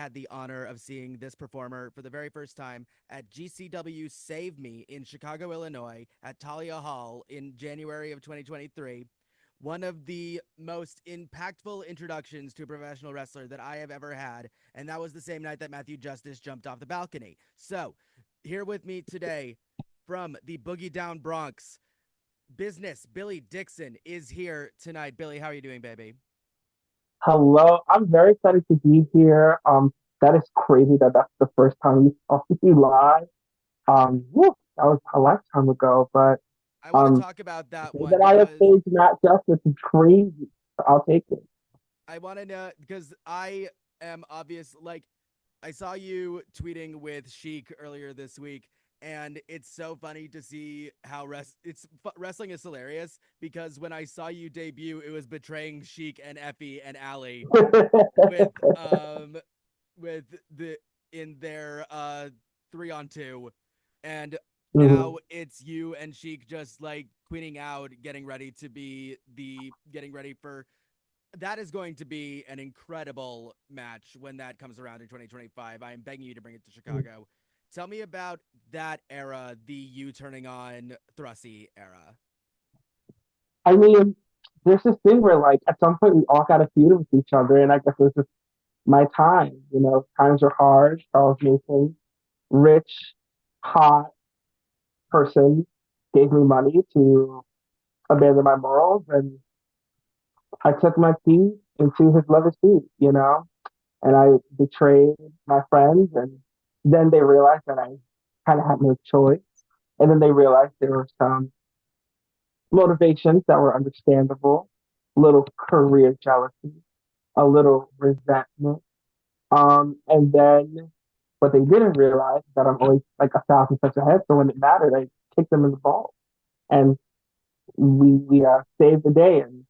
had the honor of seeing this performer for the very first time at GCW Save Me in Chicago, Illinois, at Talia Hall in January of 2023. One of the most impactful introductions to a professional wrestler that I have ever had, and that was the same night that Matthew Justice jumped off the balcony. So, here with me today from the Boogie Down Bronx, business Billy Dixon is here tonight. Billy, how are you doing, baby? Hello, I'm very excited to be here. That is crazy that that's the first time you saw me live. Woo, that was a lifetime ago, but I want to um, talk about to that say one that I have because staged Matt Justice is crazy. I'll take it. I want to know because I am obvious. Like, I saw you tweeting with Sheik earlier this week, and it's so funny to see how wrestling is hilarious because when I saw you debut, it was betraying Sheik and Effie and Allie with with the in their 3-on-2, and Mhm. now it's you and Sheik just like queening out, getting ready for that is going to be an incredible match when that comes around in 2025. I am begging you to bring it to Chicago. Tell me about that era, the you turning on Thrusty era. I mean, there's this thing where like at some point we all got a feud with each other, and I guess it was just my time. Times are hard. Charles Mason, rich, hot person, gave me money to abandon my morals, and I took my key into his lover's seat, and I betrayed my friends. And then they realized that I kind of had no choice. And then they realized there were some motivations that were understandable, a little career jealousy, a little resentment. And then what they didn't realize is that I'm always like 1,000 steps ahead. So when it mattered, I kicked them in the balls. And we saved the day, and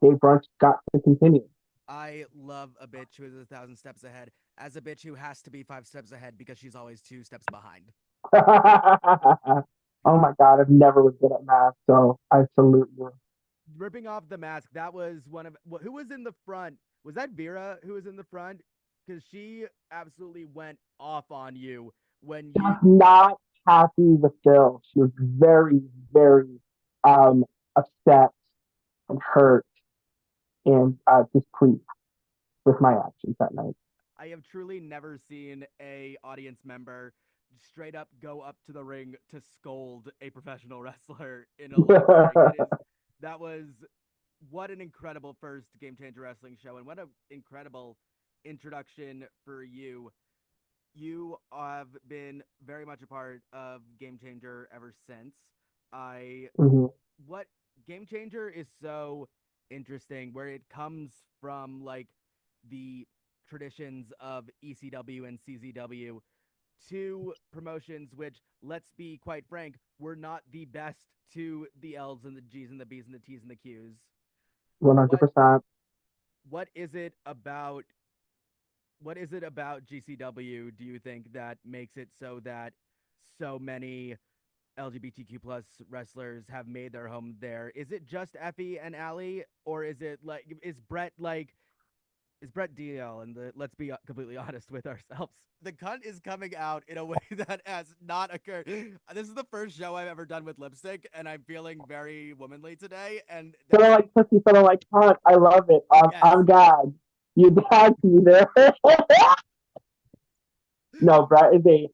Dave Brunch got to continue. I love a bitch who is 1,000 steps ahead as a bitch who has to be 5 steps ahead because she's always 2 steps behind. Oh my God, I've never was good at math, so I salute you. Ripping off the mask, that was one of who was in the front? Was that Vera who was in the front? Because she absolutely went off on you when Was you not happy with Bill. She was very, very upset and hurt and displeased with my actions that night. I have truly never seen a audience member straight up go up to the ring to scold a professional wrestler in a lip sync. It is that was what an incredible first Game Changer Wrestling show, and what an incredible introduction for you. You have been very much a part of Game Changer ever since. I Mhm. what Game Changer is so interesting where it comes from like the traditions of ECW and CZW to promotions which, let's be quite frank, were not the best to the L's and the G's and the B's and the T's and the Q's. What 100%. what is it about GCW do you think that makes it so that so many LGBTQ plus wrestlers have made their home there? Is it just Effie and Allie, or is Brett DL? And let's be completely honest with ourselves. The cunt is coming out in a way that has not occurred. This is the first show I've ever done with lipstick, and I'm feeling very womanly today. And Feeling that's like pussy, feeling like cunt. I love it. yes. I'm God. You got me there. No, Brett is an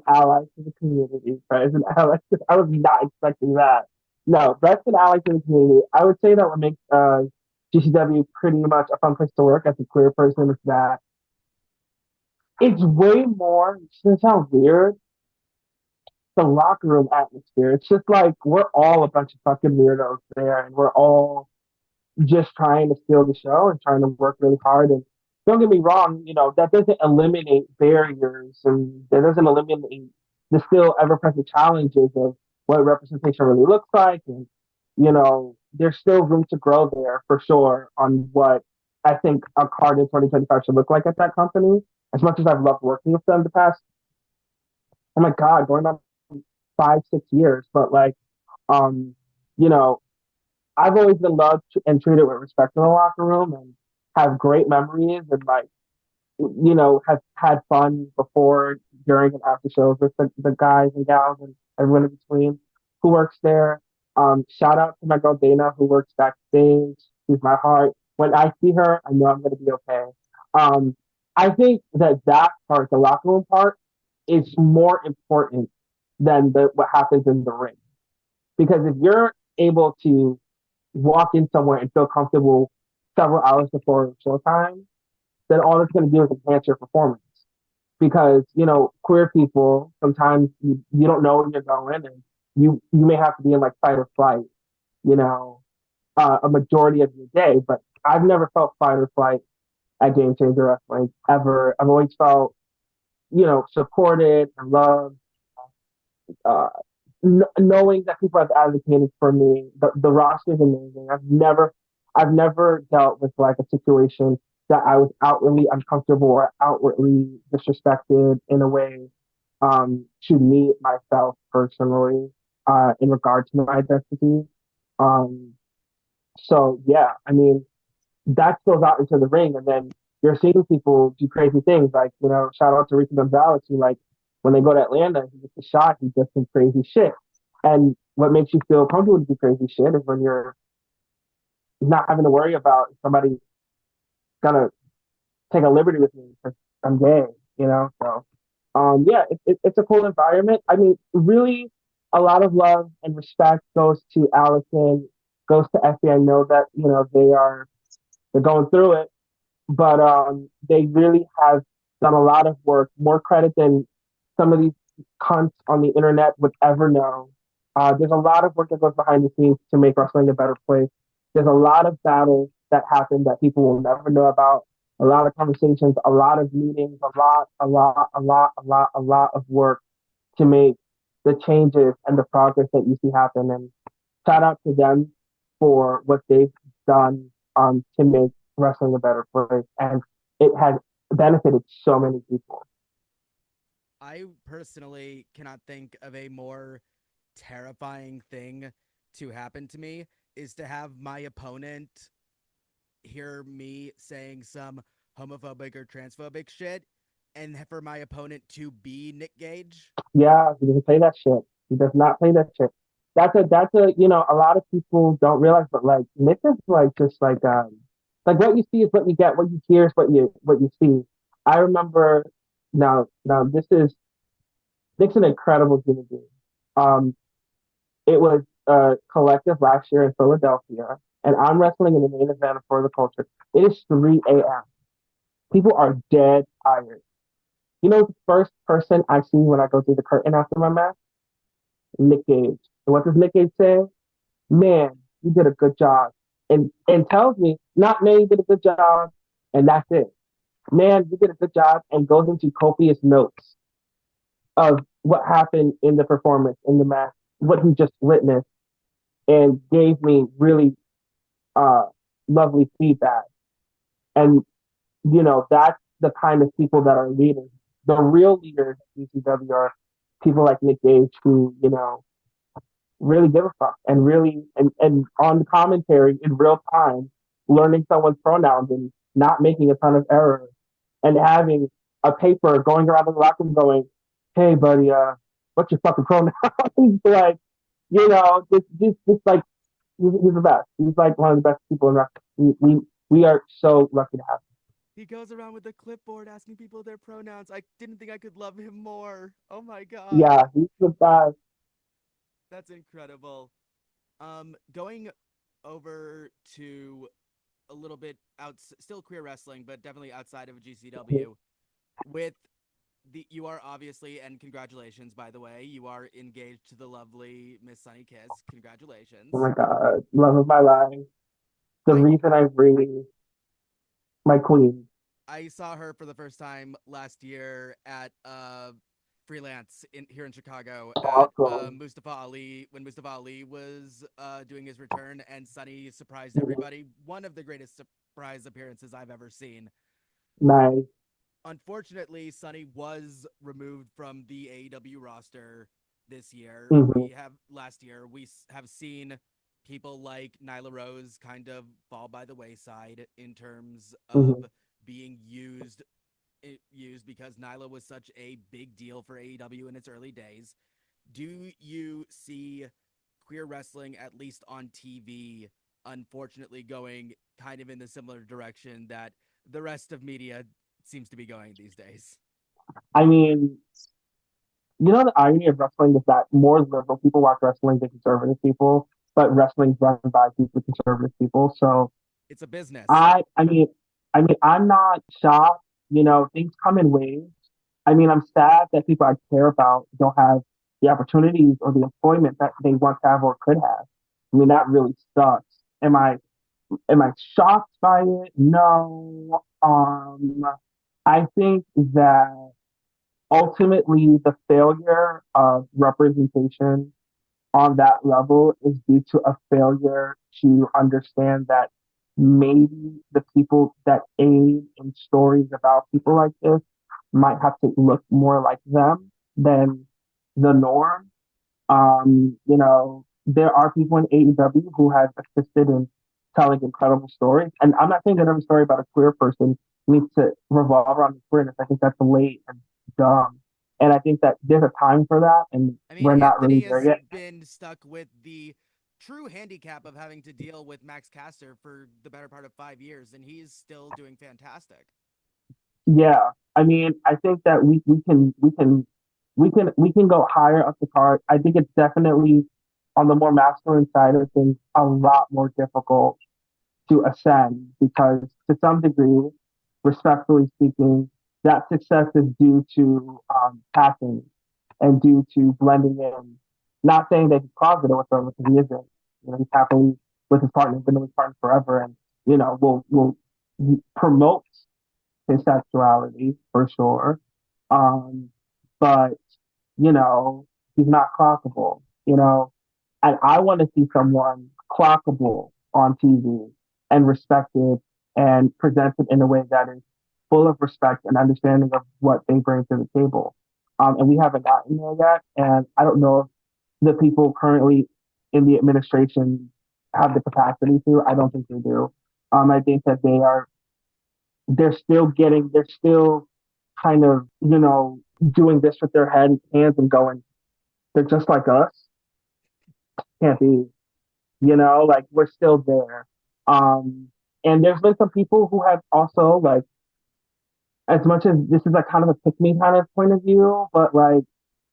ally to the community. Brett is an ally. I was not expecting that. No, Brett's an ally to the community. I would say that what makes GCW pretty much a fun place to work as a queer person is that it's way more. It's gonna sound weird. The locker room atmosphere. It's just like we're all a bunch of fucking weirdos there, and we're all just trying to steal the show and trying to work really hard. And don't get me wrong, that doesn't eliminate barriers, and that doesn't eliminate the still ever present challenges of what representation really looks like. And, there's still room to grow there for sure on what I think a card in 2025 should look like at that company. As much as I've loved working with them the past, oh my God, going on 5, 6 years. But like, um, you know, I've always been loved and treated with respect in the locker room, and have great memories, and like has had fun before, during, and after shows with the guys and gals and everyone in between who works there. Shout out to my girl Dana who works backstage. She's my heart. When I see her, I know I'm going to be okay. Um, I think that part, the locker room part, is more important than what happens in the ring. Because if you're able to walk in somewhere and feel comfortable several hours before showtime, then all it's going to do is enhance your performance. Because queer people sometimes you don't know where you're going, and you may have to be in like fight or flight, you know, a majority of your day. But I've never felt fight or flight at Game Changer Wrestling ever. I've always felt supported and loved. Uh, Knowing that people have advocated for me, the roster is amazing. I've never dealt with like a situation that I was outwardly uncomfortable or outwardly disrespected in a way to me myself personally in regard to my identity. Um, so yeah, I mean that goes out into the ring, and then you're seeing people do crazy things. Like shout out to Ricky Gonzalez, who like when they go to Atlanta, he gets a shot, he does some crazy shit. And what makes you feel comfortable to do crazy shit is when you're not having to worry about somebody gonna take a liberty with me because I'm gay, So, yeah, it's a cool environment. I mean, really, a lot of love and respect goes to Allison, goes to Effie. I know that they're going through it, but they really have done a lot of work, more credit than some of these cunts on the internet would ever know. There's a lot of work that goes behind the scenes to make wrestling a better place. There's a lot of battles that happen that people will never know about. A lot of conversations, a lot of meetings, a lot of work to make the changes and the progress that you see happen. And shout out to them for what they've done to make wrestling a better place. And it has benefited so many people. I personally cannot think of a more terrifying thing to happen to me is to have my opponent hear me saying some homophobic or transphobic shit and for my opponent to be Nick Gage. Yeah, he doesn't play that shit. He does not play that shit. That's a lot of people don't realize, but like Nick is like just like what you see is what you get, what you hear is what you see. I remember now this is Nick's an incredible human being. Um, it was a collective last year in Philadelphia, and I'm wrestling in the main event for the culture. It is 3 a.m. People are dead tired. The first person I see when I go through the curtain after my match? Nick Gage. And what does Nick Gage say? Man, you did a good job. And tells me, not man, you did a good job, and that's it. Man, you did a good job, and goes into copious notes of what happened in the performance, in the match, what he just witnessed, and gave me really uh lovely feedback. And that's the kind of people that are leaders. The real leaders at GCW are people like Nick Gage who, really give a fuck and really and on commentary in real time, learning someone's pronouns and not making a ton of errors and having a paper going around the locker room going, hey buddy, what's your fucking pronouns? Like, just like he's the best. He's like one of the best people in wrestling. We are so lucky to have him. He goes around with a clipboard asking people their pronouns. I didn't think I could love him more. Oh my god. Yeah, he's the best. That's incredible. Going over to a little bit out, still queer wrestling, but definitely outside of GCW. With you are obviously, and congratulations, by the way, you are engaged to the lovely Miss Sunny Kiss. Oh Congratulations. my god, love of my life. The I reason I breathe, my queen. I saw her for the first time last year at freelance here in Chicago at Awesome. Mustafa Ali when Mustafa Ali was doing his return, and Sunny surprised everybody. One of the greatest surprise appearances I've ever seen. Nice. Unfortunately, Sunny was removed from the AEW roster this year. Hmm. We have last year we have seen people like Nyla Rose kind of fall by the wayside in terms Hmm. of being used used because Nyla was such a big deal for AEW in its early days. Do you see queer wrestling, at least on TV, unfortunately going kind of in the similar direction that the rest of media seems to be going these days? I mean, you know, the irony of wrestling is that more liberal people watch wrestling than conservative people, but wrestling's run by super conservative people. So It's a business. I mean, I'm not shocked. You know, things come in waves. I mean, I'm sad that people I care about don't have the opportunities or the employment that they once have or could have. I mean, that really sucks. Am I shocked by it? No. I think that ultimately the failure of representation on that level is due to a failure to understand that maybe the people that aid in stories about people like this might have to look more like them than the norm. You know, there are people in AEW who have assisted in telling incredible stories. And I'm not saying that every story about a queer person needs to revolve around queerness. I think that's late and dumb. And I think that there's a time for that, and I mean, we're not really Anthony there has yet. been stuck with the true handicap of having to deal with Max Caster for the better part of 5 years, and he's still doing fantastic. Yeah, I mean, I think that we can go higher up the card. I think it's definitely on the more masculine side of things a lot more difficult to ascend because to some degree, respectfully speaking, that success is due to passing and due to blending in. Not saying that he's closeted with them because he isn't. You know, he's happily with his partner, been with his partner forever, and you know, will promote his sexuality for sure. Um, but you know, he's not clockable. You know, and I want to see someone clockable on TV and respected and presented in a way that is full of respect and understanding of what they bring to the table. And we haven't gotten there yet. And I don't know if the people currently in the administration have the capacity to. I don't think they do. I think that they're still kind of, you know, doing this with their hands and going, they're just like us. Can't be, you know, like we're still there. Um, and there's been some people who have also like, as much as this is like kind of a pick me kind of point of view, but like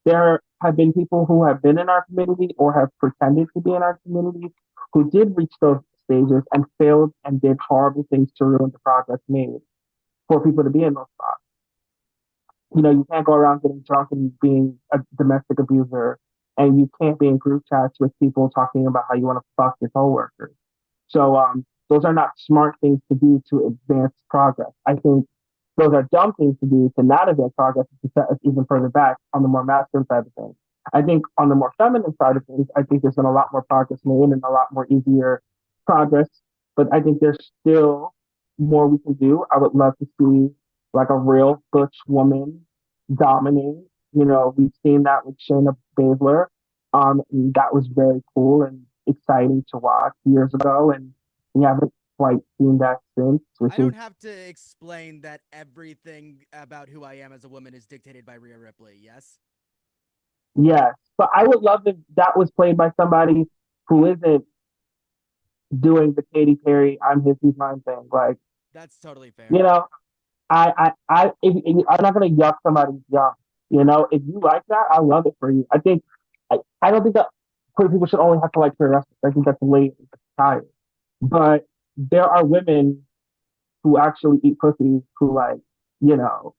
there have been people who have been in our community or have pretended to be in our community who did reach those stages and failed and did horrible things to ruin the progress made for people to be in those spots. You know, you can't go around getting drunk and being a domestic abuser, and you can't be in group chats with people talking about how you want to fuck your coworkers. So those are not smart things to do to advance progress. I think those are dumb things to do to not advance progress to set us even further back on the more masculine side of things. I think on the more feminine side of things, I think there's been a lot more progress made and a lot more easier progress. But I think there's still more we can do. I would love to see like a real butch woman dominate. You know, we've seen that with Shayna Baszler. And that was very cool and exciting to watch years ago, and we haven't quite seen that since, which I is don't have to explain that everything about who I am as a woman is dictated by Rhea Ripley, yes? yes. But I would love if that was played by somebody who isn't doing the Katy Perry "I'm his, he's mine" thing. Like, That's totally fair. you know, I'm not gonna yuck somebody's yuck. You know, if you like that, I love it for you. I don't think that queer people should only have to like queer wrestling. I think that's late and tired. But there are women who actually eat pussy who like, you know,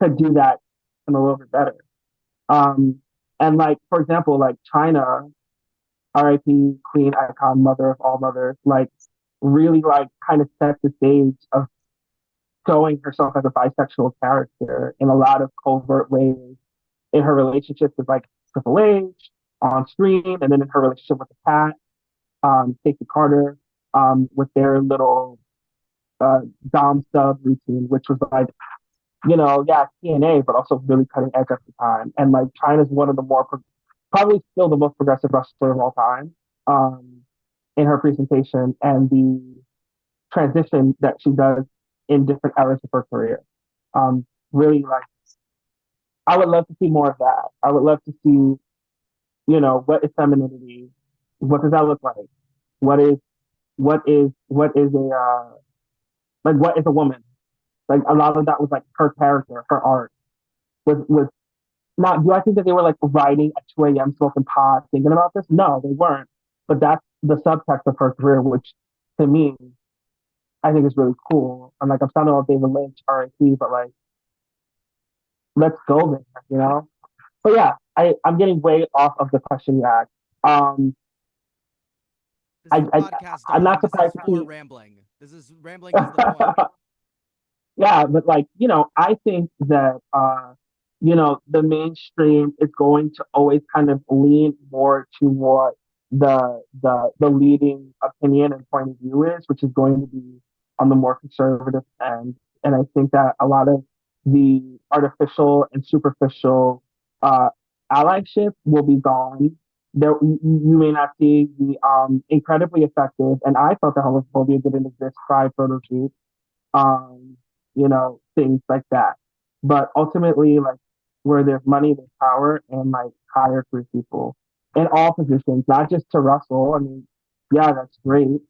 could do that and a little bit better. Um, and like for example, like China, R.I.P. Queen icon, mother of all mothers, like really like kind of set the stage of showing herself as a bisexual character in a lot of covert ways in her relationships with like Triple H on screen, and then in her relationship with the cat, Stacey Carter, with their little Dom sub routine, which was like, you know, yeah, TNA, but also really cutting edge at the time. And like China's one of the probably still the most progressive wrestler of all time, in her presentation and the transition that she does in different eras of her career. really like. I would love to see more of that. I would love to see, what is femininity? What does that look like? What is what is a like what is a woman? Like a lot of that was like her character, her art was not. Do I think that they were like writing at 2 a.m. smoking pot, thinking about this? No, they weren't. But that's the subtext of her career, which to me I think is really cool. I'm like I'm sounding all David Lynch, R.I.P. But like let's go there, you know. But yeah, I'm getting way off of the question you asked. Um, This is a I podcast, I'm not darling. This surprised is to for see. rambling. This is rambling is the point. Yeah, but like, I think that the mainstream is going to always kind of lean more to what the leading opinion and point of view is, which is going to be on the more conservative end. And I think that a lot of the artificial and superficial uh allyship will be gone. There, you may not see the incredibly effective, and I felt that homophobia didn't exist pride photo shoot, um, things like that. But ultimately, like where there's money, there's power, and like hire queer people in all positions, not just to Russell. I mean, yeah, that's great,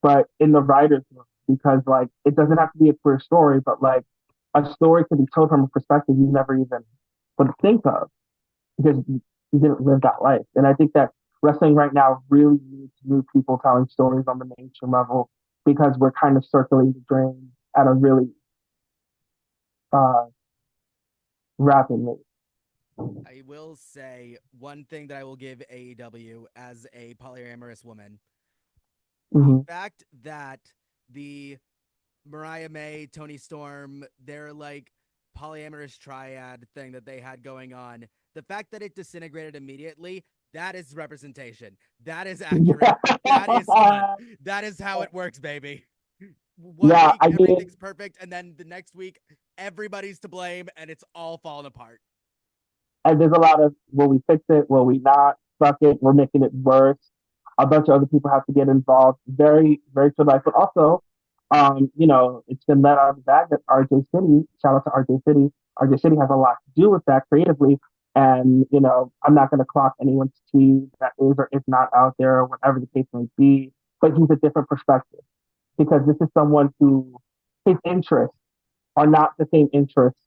but in the writers' room, because like it doesn't have to be a queer story, but like a story can be told from a perspective you never even would think of because you didn't live that life. And I think that wrestling right now really needs new people telling stories on the mainstream level because we're kind of circling the drain at a really uh, rapid rate. I will say one thing that I will give AEW as a polyamorous woman. The Mm-hmm. fact that the Mariah May, Tony Storm, their like polyamorous triad thing that they had going on, the fact that it disintegrated immediately, that is representation. That is accurate. That is good. That is how it works, baby. One Yeah, week I mean, everything's perfect, and then the next week everybody's to blame, and it's all falling apart. and there's a lot of will we fix it? Will we not? Fuck it. We're making it worse. A bunch of other people have to get involved. Very, very true life. But also, it's been let out of the bag that RJ City, shout out to RJ City. RJ City has a lot to do with that creatively. And, I'm not going to clock anyone's tea that is or is not out there, or whatever the case may be. But he's a different perspective because this is someone who his interests are not the same interests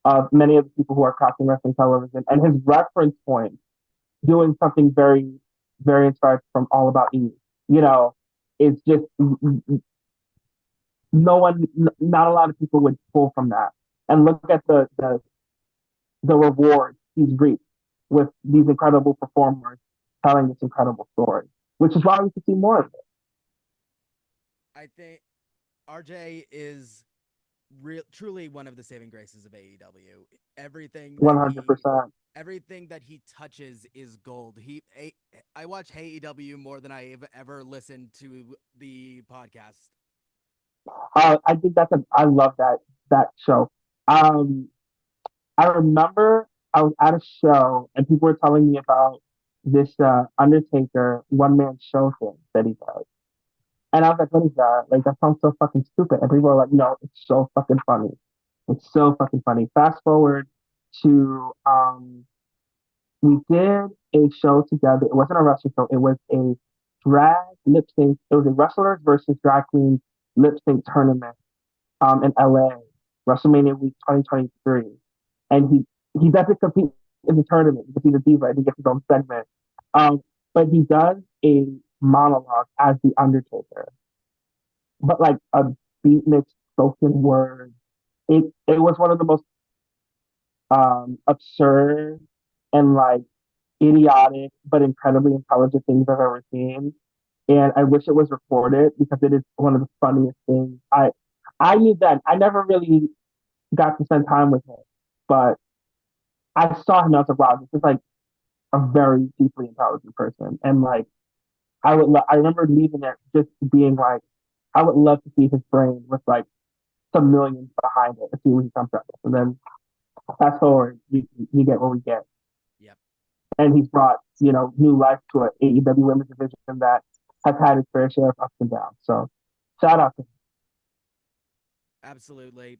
of many of the people who are crossing wrestling television. And his reference point, doing something very, very inspired from All About Eve, you know, is just no one, not a lot of people would pull from that. And look at the reward he's reaped with these incredible performers telling this incredible story, which is why we should see more of it. I think RJ is truly one of the saving graces of AEW. Everything that he 100%. everything that he touches is gold. I watch AEW more than I've ever listened to the podcast. I think I love that show. Um, I remember I was at a show and people were telling me about this Undertaker one man show thing that he does. And I was like, what is that? Like that sounds so fucking stupid. And people were like, no, it's so fucking funny. It's so fucking funny. Fast forward to we did a show together. It wasn't a wrestling show, it was a drag lip sync. It was a wrestlers versus drag queens lip sync tournament in LA, WrestleMania week 2023. And he doesn't compete in the tournament because he's a diva and he gets his own segment. Um, but he does a monologue as the Undertaker, but like a beatnik spoken word. It was one of the most absurd and like idiotic but incredibly intelligent things I've ever seen. And I wish it was recorded because it is one of the funniest things. I knew that I never really got to spend time with him, but I saw him and I was like, wow, this is like a very deeply intelligent person. And like I remember leaving there just being like, I would love to see his brain with like some millions behind it and see what he comes up with. And then fast forward, you get what we get. Yep, And he's brought, new life to an AEW women's division that has had its fair share of ups and downs. So shout out to him. absolutely.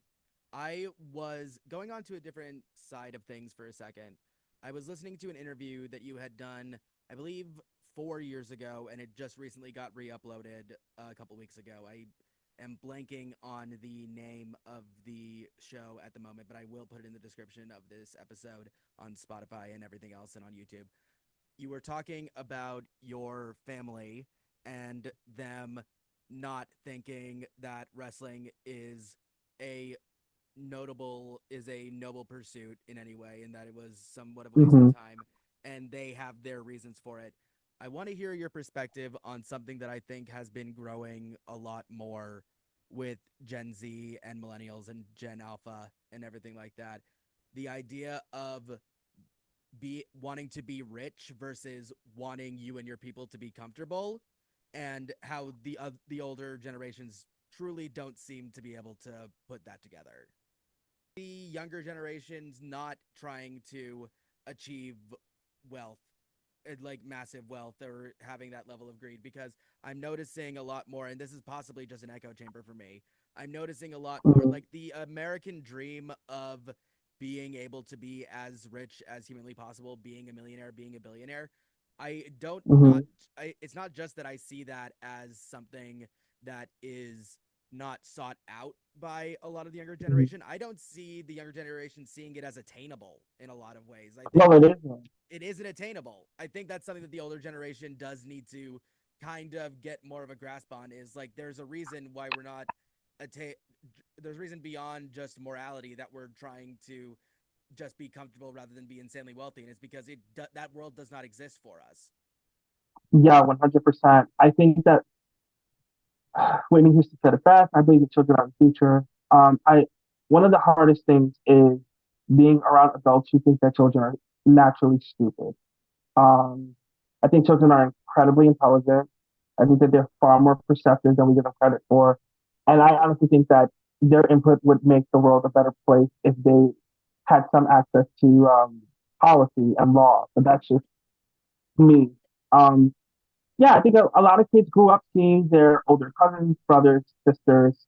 I was going on to a different side of things for a second. I was listening to an interview that you had done, I believe, 4 years ago, and it just recently got re-uploaded a couple weeks ago. I am blanking on the name of the show at the moment, but I will put it in the description of this episode on Spotify and everything else and on YouTube. You were talking about your family and them not thinking that wrestling a is a noble pursuit in any way, and that it was somewhat of a waste Mm-hmm. of time, and they have their reasons for it. I want to hear your perspective on something that I think has been growing a lot more with Gen Z and millennials and Gen Alpha and everything like that. The idea of be wanting to be rich versus wanting you and your people to be comfortable, and how the older generations truly don't seem to be able to put that together. The younger generations not trying to achieve wealth, like massive wealth, or having that level of greed, because I'm noticing a lot more, and this is possibly just an echo chamber for me. I'm noticing a lot more Mm-hmm. like the American dream of being able to be as rich as humanly possible, being a millionaire, being a billionaire. I don't Mm-hmm. not it's not just that I see that as something that is not sought out by a lot of the younger Mm-hmm. generation. I don't see the younger generation seeing it as attainable in a lot of ways. I think Well, it that is. it isn't attainable. I think that's something that the older generation does need to kind of get more of a grasp on, is like there's a reason why we're not atta- there's a reason beyond just morality that we're trying to just be comfortable rather than be insanely wealthy, and it's because that world does not exist for us. Yeah, 100%. I think that Whitney Houston said it best. I believe the children are the future. I One of the hardest things is being around adults who think that children are naturally stupid. Um, I think children are incredibly intelligent. I think that they're far more perceptive than we give them credit for. And I honestly think that their input would make the world a better place if they had some access to policy and law. But that's just me. Um, yeah, I think a lot of kids grew up seeing their older cousins, brothers, sisters,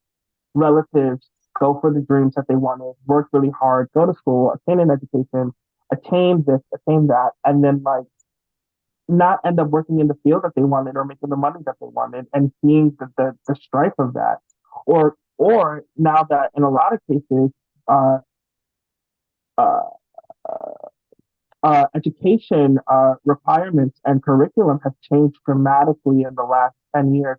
relatives go for the dreams that they wanted, work really hard, go to school, attain an education, attain this, attain that, and then like not end up working in the field that they wanted or making the money that they wanted, and seeing the strife of that. Or now that in a lot of cases, uh, uh, education requirements and curriculum have changed dramatically in the last 10 years.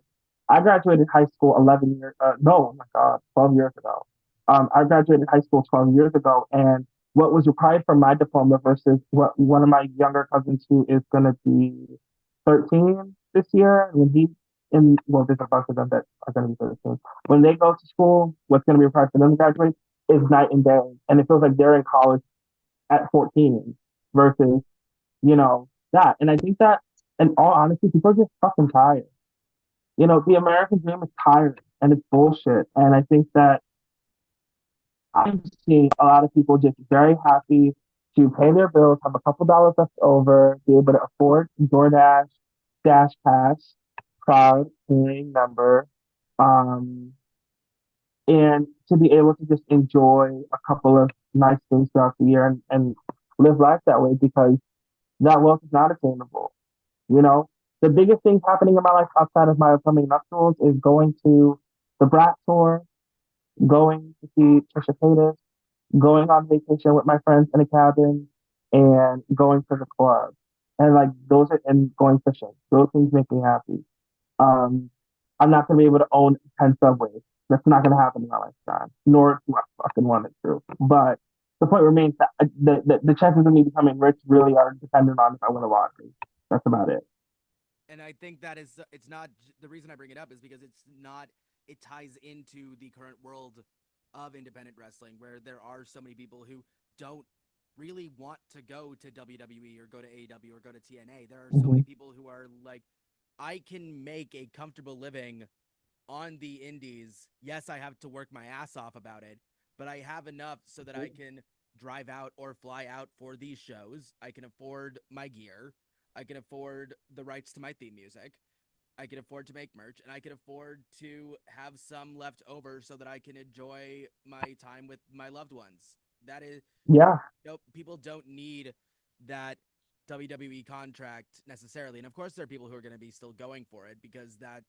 I graduated high school 11 years, no, oh my God, 12 years ago. I graduated high school 12 years ago, and what was required for my diploma versus what one of my younger cousins who is going to be 13 this year, when he, well, there's a bunch of them that are going to be 13. When they go to school, what's going to be required for them to graduate is night and day. And it feels like they're in college at 14 versus, that. And I think that, in all honesty, people are just fucking tired. The American dream is tired and it's bullshit. And I think that I'm seeing a lot of people just very happy to pay their bills, have a couple dollars left over, be able to afford DoorDash, Dash Pass, Cloud, paying number, um, and to be able to just enjoy a couple of nice things throughout the year and live life that way because that wealth is not attainable. You know, the biggest thing happening in my life outside of my upcoming nuptials is going to the Brat tour, going to see Trisha Paytas, going on vacation with my friends in a cabin, and going to the club. And like those are and going fishing. Those things make me happy. Um, I'm not gonna be able to own 10 subways. That's not gonna happen in my lifetime. Nor do I fucking want it to. But the point remains that the chances of me becoming rich really are dependent on if I win a lottery. That's about it. And I think that is it's not the reason I bring it up is because it ties into the current world of independent wrestling, where there are so many people who don't really want to go to WWE or go to AEW or go to TNA. There are so Mm-hmm. many people who are like, I can make a comfortable living on the indies. Yes, I have to work my ass off about it, but I have enough so that I can drive out or fly out for these shows. I can afford my gear. I can afford the rights to my theme music. I can afford to make merch, and I can afford to have some left over so that I can enjoy my time with my loved ones. That is, Yeah, nope, people don't need that WWE contract necessarily. And of course there are people who are going to be still going for it because that,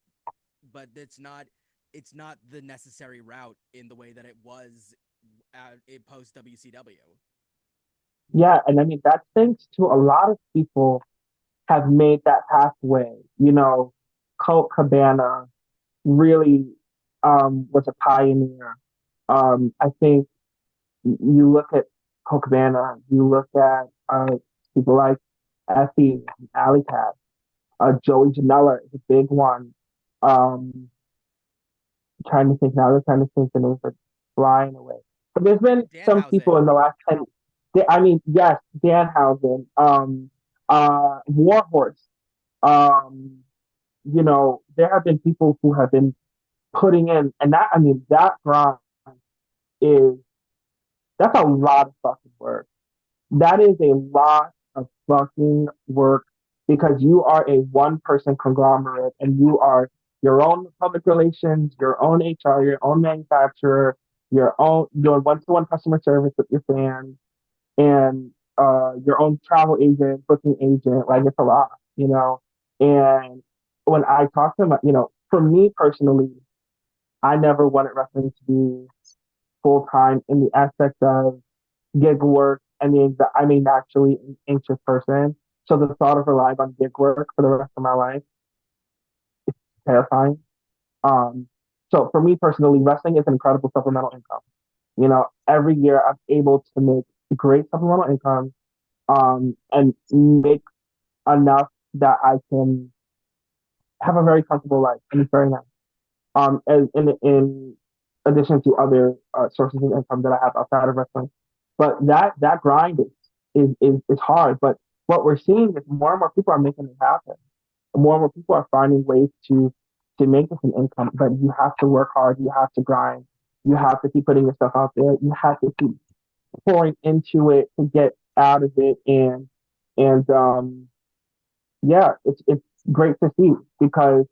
but it's not the necessary route in the way that it was post WCW. yeah, and I mean that's thanks to a lot of people have made that pathway. You know, Colt Cabana really was a pioneer. I think you look at Colt Cabana, you look at people like Effie, Alley Cat, Joey Janela is a big one. Um, trying to think now, they're trying to think the names are flying away. But there's been some people Danhausen. in the last 10, I mean, yes, Danhausen, Warhorse, um, you know, there have been people who have been putting in, and that, I mean, that grind is, that's a lot of fucking work. That is a lot of fucking work because you are a one person conglomerate and you are your own public relations, your own HR, your own manufacturer, your one to one customer service with your fans, and your own travel agent, booking agent. Like it's a lot, you know. And when I talk to them, you know, for me personally, I never wanted wrestling to be full time in the aspect of gig work. I mean, naturally an anxious person. So the thought of relying on gig work for the rest of my life is terrifying. Um, so for me personally, wrestling is an incredible supplemental income. You know, every year I'm able to make great supplemental income, and make enough that I can have a very comfortable life, and it's very nice. And in addition to other sources of income that I have outside of wrestling. But that grind is hard. But what we're seeing is more and more people are making it happen. More and more people are finding ways to make this an income. But you have to work hard. You have to grind. You have to keep putting yourself out there. You have to keep pouring into it to get out of it. And yeah, it's great to see because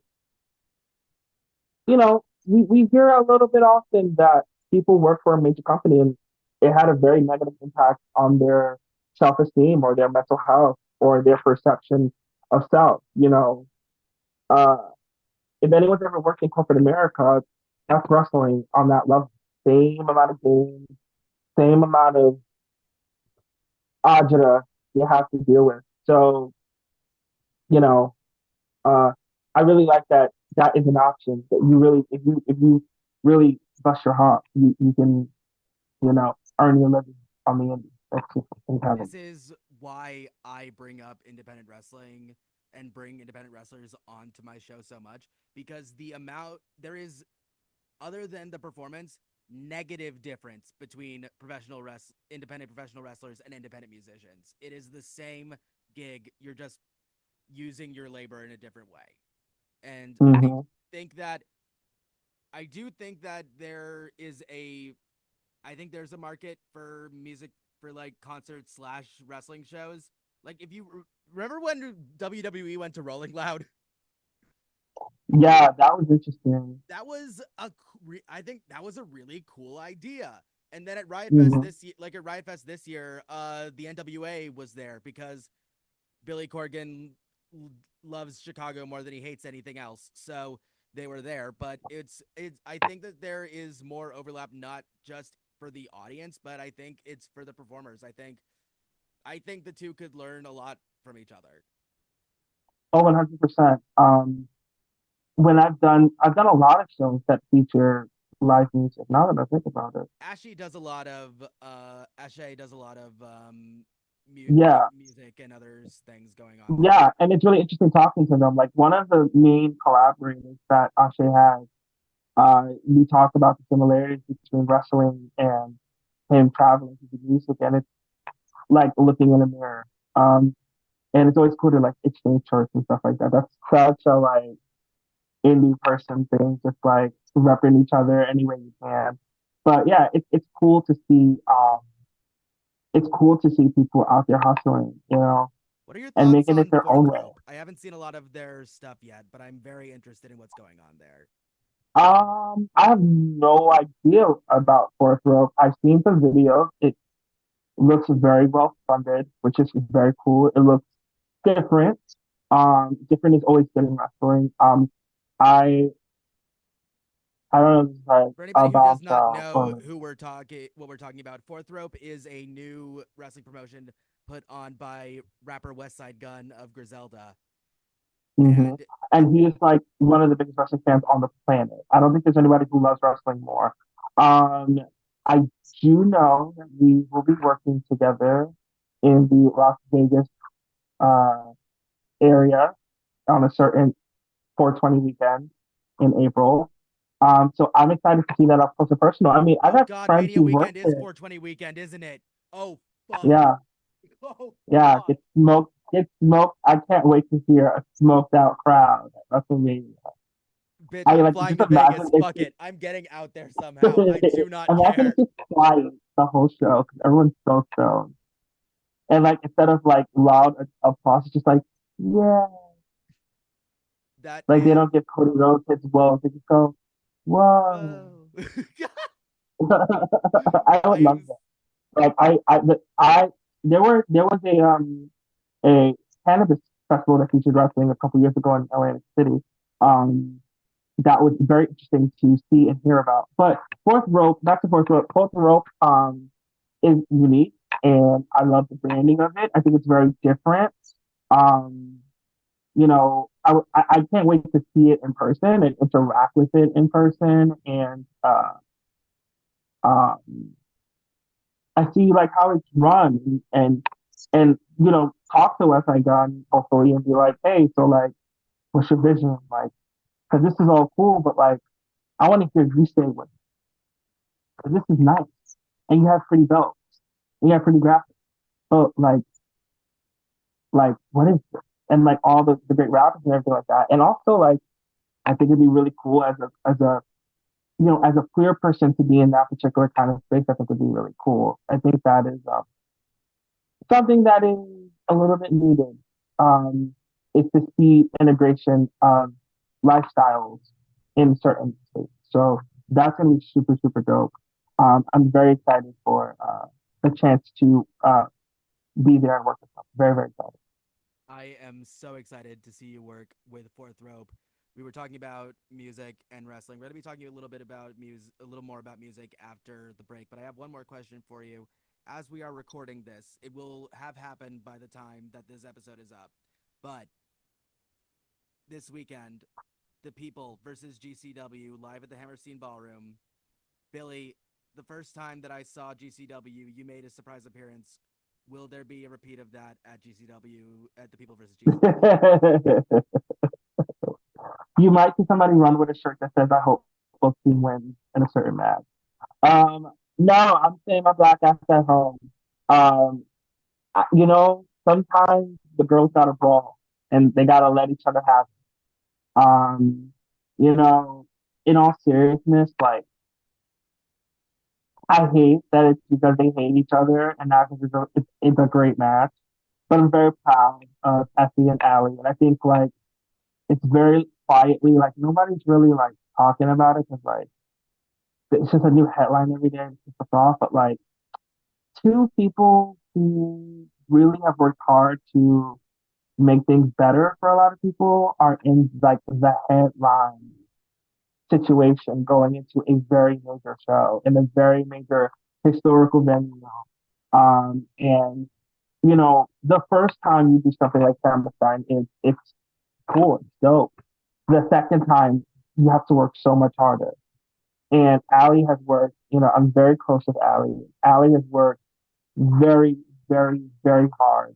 you know, we hear a little bit often that people work for a major company and it had a very negative impact on their self esteem or their mental health or their perception of self. You know, uh, if anyone's ever worked in corporate America, that's wrestling on that level. Same amount of games, same amount of agita you have to deal with. So, you know, uh, I really like that that is an option that you really, if you really bust your heart, you can earn your living on the indie. That's just incredible. This is why I bring up independent wrestling and bring independent wrestlers onto my show so much because the amount there is, other than the performance, negative difference between independent professional wrestlers and independent musicians. It is the same gig. You're just using your labor in a different way. And Hmm. think that I do think that I think there's a market for music for like concerts slash wrestling shows. Like if you remember when WWE went to Rolling Loud, Yeah, that was interesting. that was I think that was a really cool idea. And then at Riot Fest Hmm. this year, the NWA was there because Billy Corgan loves Chicago more than he hates anything else. So they were there, but it's I think that there is more overlap not just for the audience, but I think it's for the performers. I think the two could learn a lot from each other. Oh, 100%. When I've done a lot of shows that feature live music. Now that I think about it, Ashay does a lot of yeah, music and other things going on there. yeah, and it's really interesting talking to them. Like one of the main collaborators that Akshay has, we talk about the similarities between wrestling and him traveling to the music, and it's like looking in a mirror. Um, and it's always cool to like exchange shirts and stuff like that. That's such a like indie person thing, just like repping each other any way you can. But yeah, it's cool to see. It's cool to see people out there hustling, What are your and thoughts making it on their Fourth own way. Row? I haven't seen a lot of their stuff yet, but I'm very interested in what's going on there. I have no idea about Fourth Rope. I've seen some videos. It looks very well funded, which is very cool. It looks different. Different is always good in wrestling. I I don't know if it's like For anybody who does about not know or who we're talking, what we're talking about, Fourth Rope is a new wrestling promotion put on by rapper West Side Gun of Griselda, hmm. and And he is like one of the biggest wrestling fans on the planet. I don't think there's anybody who loves wrestling more. Um, I do know that we will be working together in the Las Vegas uh, area on a certain 420 weekend in April. So I'm excited to see that up close and personal. I mean, I've oh had God, friends Mania who work weekend is there. 420 weekend, isn't it? Oh fuck, Yeah, oh yeah, fuck. get smoked. I can't wait to hear a smoked out crowd at WrestleMania. Bitch, I I'm like flying just to imagine Vegas. if Fuck it, I'm getting out there somehow. I do not imagine care. it's just quiet the whole show because everyone's so stoned. And like instead of like loud applause, it's just like, yeah. That Like they is don't give Cody Rhodes his woes. They just go, whoa. whoa. I I would love am that. Like there was a cannabis festival that featured wrestling a couple years ago in Atlantic City. Um, that was very interesting to see and hear about. But fourth rope, back to fourth rope, is unique, and I love the branding of it. I think it's very different. Um, I can't wait to see it in person and interact with it in person, and um, I see like how it's run and talk to us like hopefully and be like, hey, so like, what's your vision like? Because this is all cool, but like, I want to hear you say what. Because this is nice, and you have pretty belts, and you have pretty graphics. But like what is this? And like all the great rappers and everything like that. And also like I think it'd be really cool as a as a queer person to be in that particular kind of space. I think would be really cool. I think that is something that is a little bit needed. Is to see integration of lifestyles in certain states. So that's gonna be super super dope. I'm very excited for the chance to be there and work with them. Very very excited. I am so excited to see you work with Fourth Rope. We were talking about music and wrestling. We're going to be talking a little bit about music, a little more about music after the break. But I have one more question for you. As we are recording this, it will have happened by the time that this episode is up. But this weekend, the People versus GCW live at the Hammerstein Ballroom. Billy, the first time that I saw GCW, you made a surprise appearance. Will there be a repeat of that at GCW at the People versus GCW? You might see somebody run with a shirt that says "I hope both team wins" in a certain match. No, I'm saying my black ass at home. Sometimes the girls gotta brawl and they gotta let each other have it. You know, in all seriousness, like I hate that it's because they hate each other and not because it's a great match. But I'm very proud of Effie and Allie, and I think like it's very quietly like nobody's really like talking about it because like it's just a new headline every day to piss us off. But like two people who really have worked hard to make things better for a lot of people are in like the headline situation going into a very major show in a very major historical venue. And the first time you do something like Hammerstein is it's cool, it's dope. The second time you have to work so much harder. And Allie has worked, I'm very close with Allie. Allie has worked very, very, very hard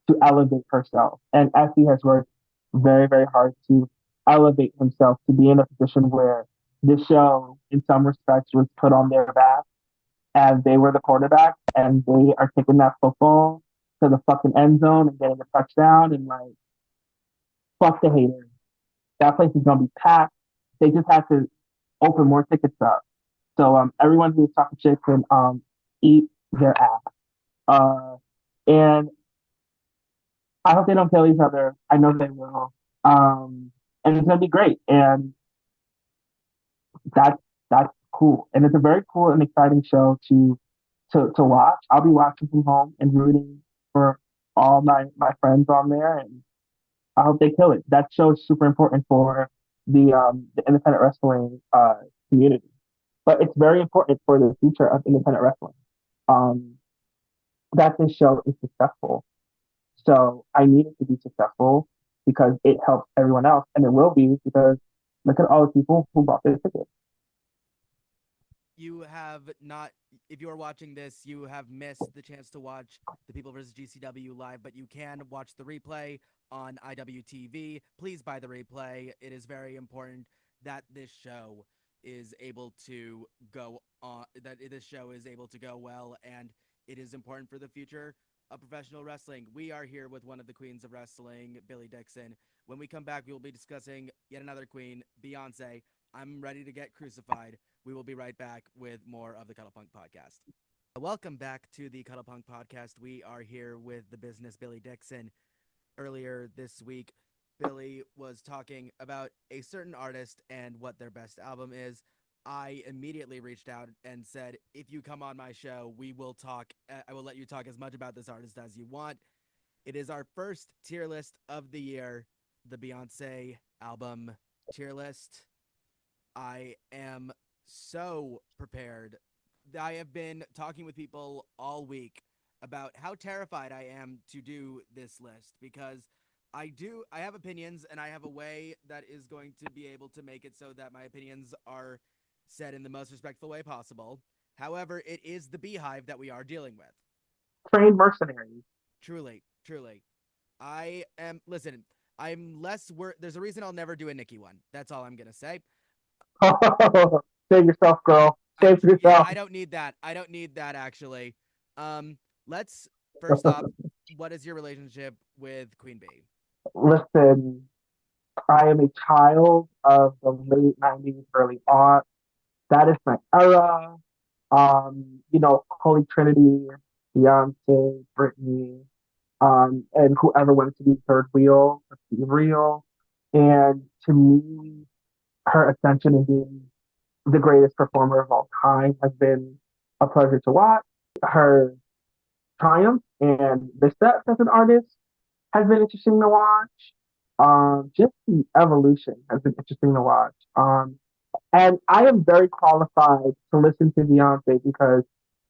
to elevate herself. And Effie has worked very, very hard to elevate himself to be in a position where the show, in some respects, was put on their back as they were the quarterback and they are taking that football to the fucking end zone and getting a touchdown and like fuck the haters. That place is gonna be packed. They just have to open more tickets up. So everyone who's talking shit can eat their ass. And I hope they don't kill each other. I know they will. Um, and it's gonna be great. And that's that's cool. And it's a very cool and exciting show to watch. I'll be watching from home and rooting for all my friends on there, and I hope they kill it. That show is super important for the independent wrestling community, but it's very important for the future of independent wrestling. Um, that this show is successful. So I need it to be successful because it helps everyone else, and it will be because look at all the people who bought their tickets. You have not, if you are watching this, you have missed the chance to watch the People versus GCW live, but you can watch the replay on IWTV. Please buy the replay. It is very important that this show is able to go on, that this show is able to go well, and it is important for the future of professional wrestling. We are here with one of the queens of wrestling, Billy Dixon. When we come back, we will be discussing yet another queen, Beyonce. I'm ready to get crucified. We will be right back with more of the Cuddlepunk podcast. Welcome back to the Cuddlepunk podcast. We are here with the business Billy Dixon. Earlier this week, Billy was talking about a certain artist and what their best album is. I immediately reached out and said, if you come on my show, we will talk. I will let you talk as much about this artist as you want. It is our first tier list of the year, the Beyonce album tier list. I am so prepared. I have been talking with people all week about how terrified I am to do this list because I have opinions and I have a way that is going to be able to make it so that my opinions are said in the most respectful way possible. However, it is the beehive that we are dealing with. Trained mercenaries. Truly, truly. Listen, I'm less there's a reason I'll never do a Nikki one. That's all I'm going to say. Save yourself, girl. Save Yeah, yourself. I don't need that. I don't need that actually. Let's first off, what is your relationship with Queen Bee? Listen, I am a child of the late '90s, early aughts. That is my era. Holy Trinity, Beyonce, Britney, and whoever wanted to be third wheel, let's be real. And to me, her ascension and being the greatest performer of all time has been a pleasure to watch. Her triumph and missteps as an artist has been interesting to watch. Just the evolution has been interesting to watch. And I am very qualified to listen to Beyonce because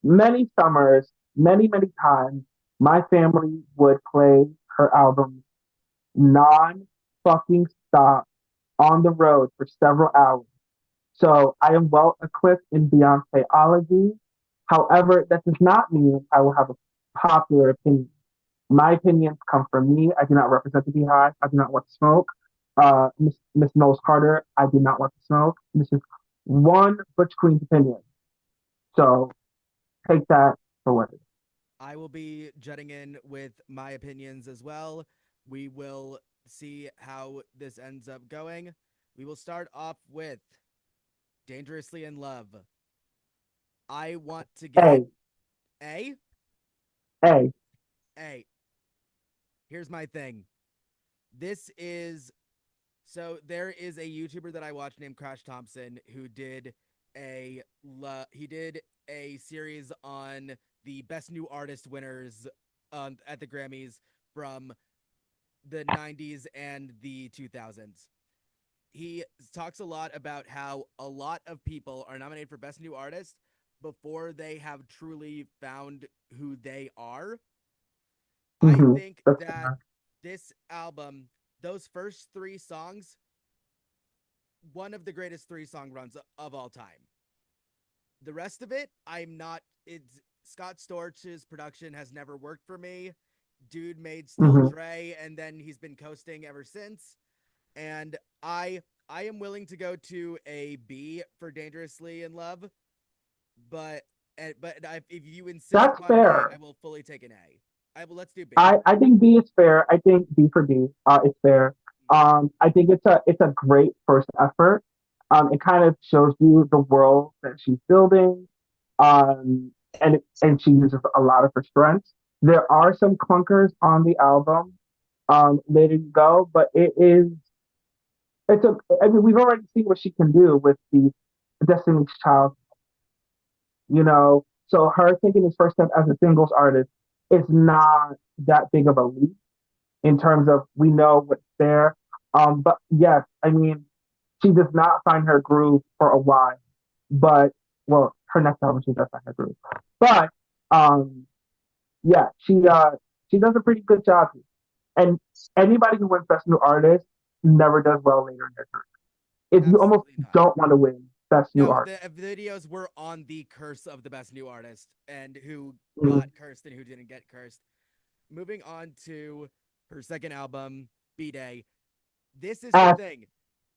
many summers, many times, my family would play her albums non fucking stop on the road for several hours. So I am well equipped in Beyonceology. However, that does not mean I will have a popular opinion. My opinions come from me. I do not represent the Beehive. I do not want to smoke. Miss Knowles Carter, I do not want to smoke. This is one Butch Queen's opinion. So take that for what it is. I will be jutting in with my opinions as well. We will see how this ends up going. We will start off with Dangerously in Love. I want to get Hey, A. hey, A. Here's my thing. This is there is a YouTuber that I watch named Crash Thompson who did he did a series on the best new artist winners at the Grammys from the 90s and the 2000s. He talks a lot about how a lot of people are nominated for best new artist before they have truly found who they are. I mm-hmm. think That's that fair. this album, those first three songs, one of the greatest three song runs of all time. The rest of it, I'm not. It's Scott Storch's production has never worked for me. Dude made Still Mm-hmm. Dre, and then he's been coasting ever since. And I am willing to go to a B for Dangerously in Love, but if you insist That's upon an A, I fair. will fully take an A. Let's do B. I think B is fair. I think B for B is fair. I think it's a great first effort. It kind of shows you the world that she's building, and she uses a lot of her strengths. There are some clunkers on the album. letting go, but it's a, I mean, we've already seen what she can do with the Destiny's Child, you know. So her taking this first step as a singles artist is not that big of a leap in terms of we know what's there. But yes, I mean, she does not find her groove for a while, but well, her next album she does find her groove. But um, yeah, she does a pretty good job here. And anybody who wins Best New Artist never does well later in their career. If you almost Absolutely not. don't want to win Best New No, the Artist. videos were on the curse of the best new artist and who got Mhm. cursed and who didn't get cursed. Moving on to her second album, B Day. This is the As thing.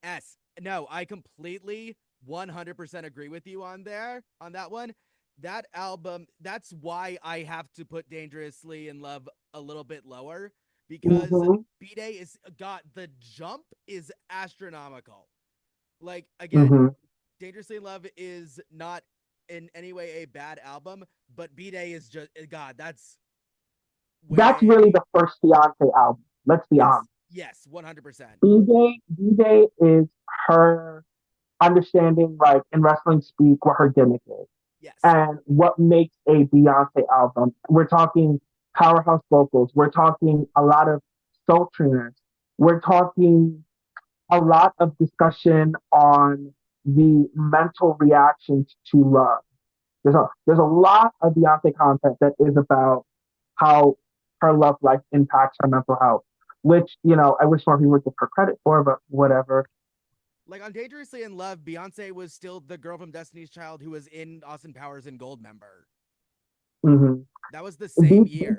S. No, I completely 100% agree with you on that one. That album, that's why I have to put Dangerously in Love a little bit lower because mhm, B Day is got the jump is astronomical. Like again, mhm. Dangerously in Love is not in any way a bad album, but B Day is just God, that's That's really way the first Beyonce album. Let's be yes. honest. Yes, 100%. B Day is her understanding, like in wrestling speak, what her gimmick is Yes. and what makes a Beyonce album. We're talking powerhouse vocals. We're talking a lot of sultriness. We're talking a lot of discussion on the mental reactions to love. There's a lot of Beyonce content that is about how her love life impacts her mental health, which, I wish more people would give her credit for, but whatever. Like on Dangerously in Love, Beyonce was still the girl from Destiny's Child who was in Austin Powers and Goldmember. Mm-hmm. That was the same year.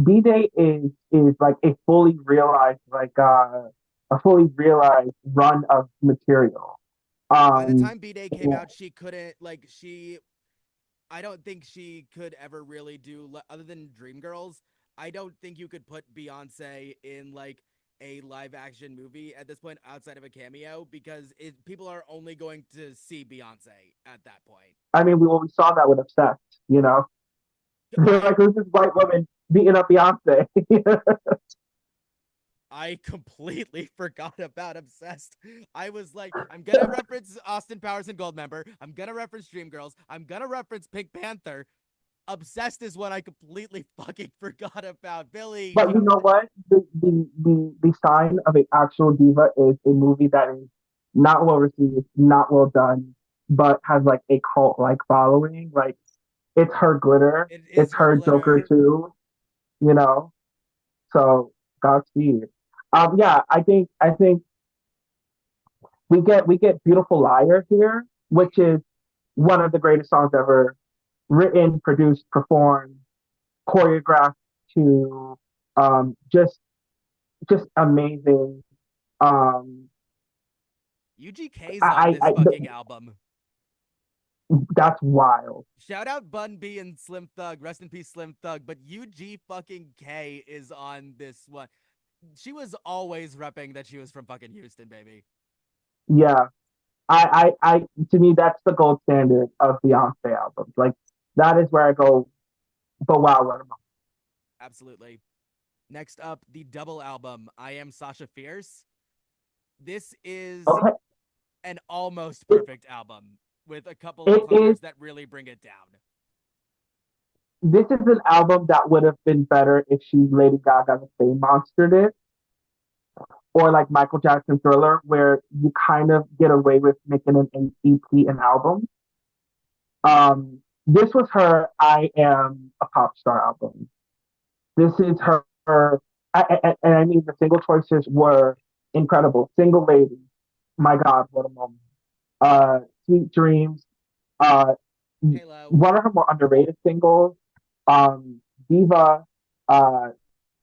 B-Day is like a fully realized run of material. By the Um time B Day came out, she couldn't like she. I don't think she could ever really do other than Dreamgirls. I don't think you could put Beyonce in like a live action movie at this point outside of a cameo because people are only going to see Beyonce at that point. I mean, we saw that with Obsessed, you know. They're I like, who's this white woman beating up Beyonce? I completely forgot about Obsessed. I was like, I'm gonna reference Austin Powers and Goldmember. I'm gonna reference Dreamgirls. I'm gonna reference Pink Panther. Obsessed is what I completely fucking forgot about. Billy, But you know what? The sign of an actual diva is a movie that is not well received, not well done, but has like a cult like following. Like it's her glitter, it is it's her her Joker glitter. too, you know. So Godspeed. Yeah, I think we get Beautiful Liar here, which is one of the greatest songs ever written, produced, performed, choreographed to just amazing. Um, UGK's on I, this fucking album. that's wild. Shout out Bun B and Slim Thug. Rest in peace, Slim Thug. But UG fucking K is on this one. She was always repping that she was from fucking Houston, baby. Yeah, to me, that's the gold standard of Beyonce albums. Like that is where I go. But wow, what a moment. Absolutely. Next up, the double album, I Am Sasha Fierce. This is Okay, an almost it, perfect album with a couple of it is. clunkers that really bring it down. This is an album that would have been better if she Lady Gaga the Fame Monster did, or like Michael Jackson Thriller, where you kind of get away with making an EP an album. This was her I Am a Pop Star album. This is and I mean the single choices were incredible. Single Lady, my God, what a moment. Sweet Dreams, uh, Halo. one of her more underrated singles, Diva, uh,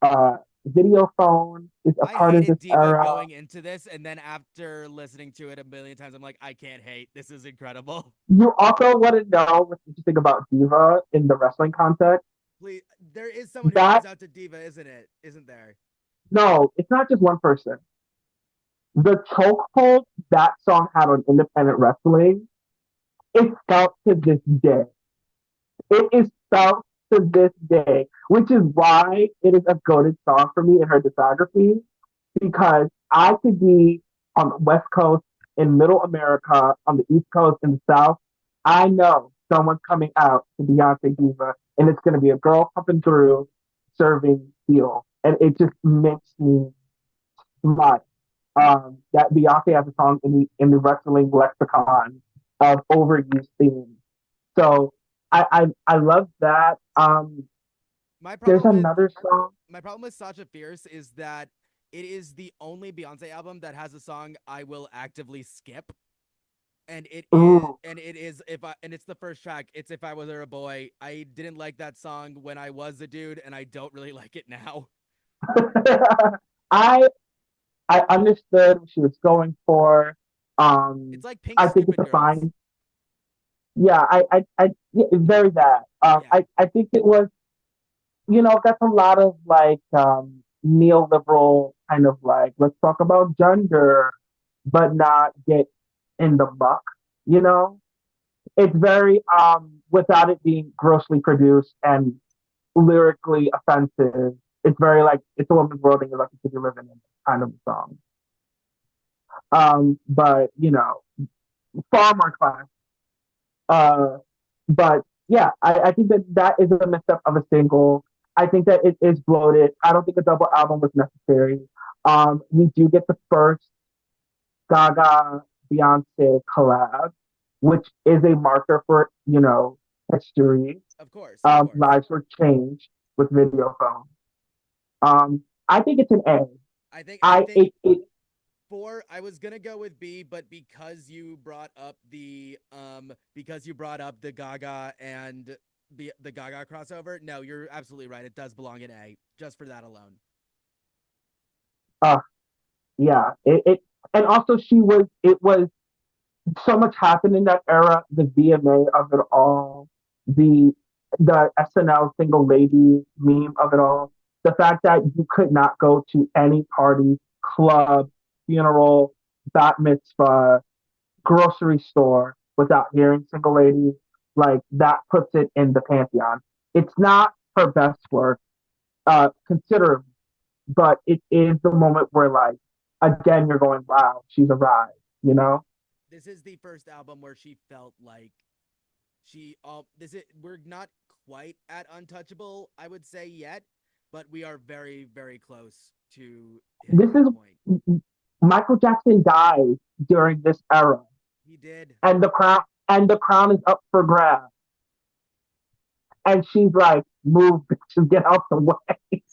uh, Video Phone is a I part of hated this Diva era. going into this, and then after listening to it a million times, I'm like, I can't hate. This is incredible. You also want to know what's interesting about Diva in the wrestling context? Please, there is someone who That comes out to Diva, isn't it? Isn't there? no, it's not just one person. The chokehold that song had on independent wrestling is felt to this day. It is felt to this day, which is why it is a goated song for me in her discography. Because I could be on the West Coast, in Middle America, on the East Coast, in the South. I know someone's coming out to Beyonce Diva, and it's going to be a girl pumping through, serving steel, and it just makes me smile. That Beyonce has a song in the wrestling lexicon of overused themes. So I love that. My There's problem with another song. my problem with Sasha Fierce is that it is the only Beyonce album that has a song I will actively skip. Ooh. And it is if I and it's the first track. It's If I Was a Boy. I didn't like that song when I was a dude, and I don't really like it now. I I understood what she was going for. It's like Pink I think it's Stupid a Girls. fine. Yeah, yeah, very that. Yeah, I think it was, that's a lot of like neoliberal kind of like, let's talk about gender, but not get in the muck, you know? It's very, without it being grossly produced and lyrically offensive, it's very like, it's a woman's world and you're lucky to be living in it kind of song. But, far more class. Uh, but yeah, I think that that is a misstep of a single. I think that it is bloated. I don't think a double album was necessary. We do get the first Gaga Beyonce collab, which is a marker for, history. of course, of course. Lives were changed with video phone. I think it's an A. I I think it, it four. I was gonna go with B, but because you brought up the Gaga and the Gaga crossover. No, you're absolutely right. It does belong in A, just for that alone. uh yeah, and also it was so much happened in that era. The VMA of it all, the the SNL single lady meme of it all. The fact that you could not go to any party, club, funeral, bat mitzvah, grocery store without hearing single lady, like that puts it in the pantheon. It's not her best work, considerably, but it is the moment where like again you're going, wow, she's arrived, you know? This is the first album where she felt like she this is we're not quite at untouchable, I would say, yet, but we are very, very close to hitting This that is point. Michael Jackson died during this era, He did. and the crown is up for grabs. And she's like, move to get out the way.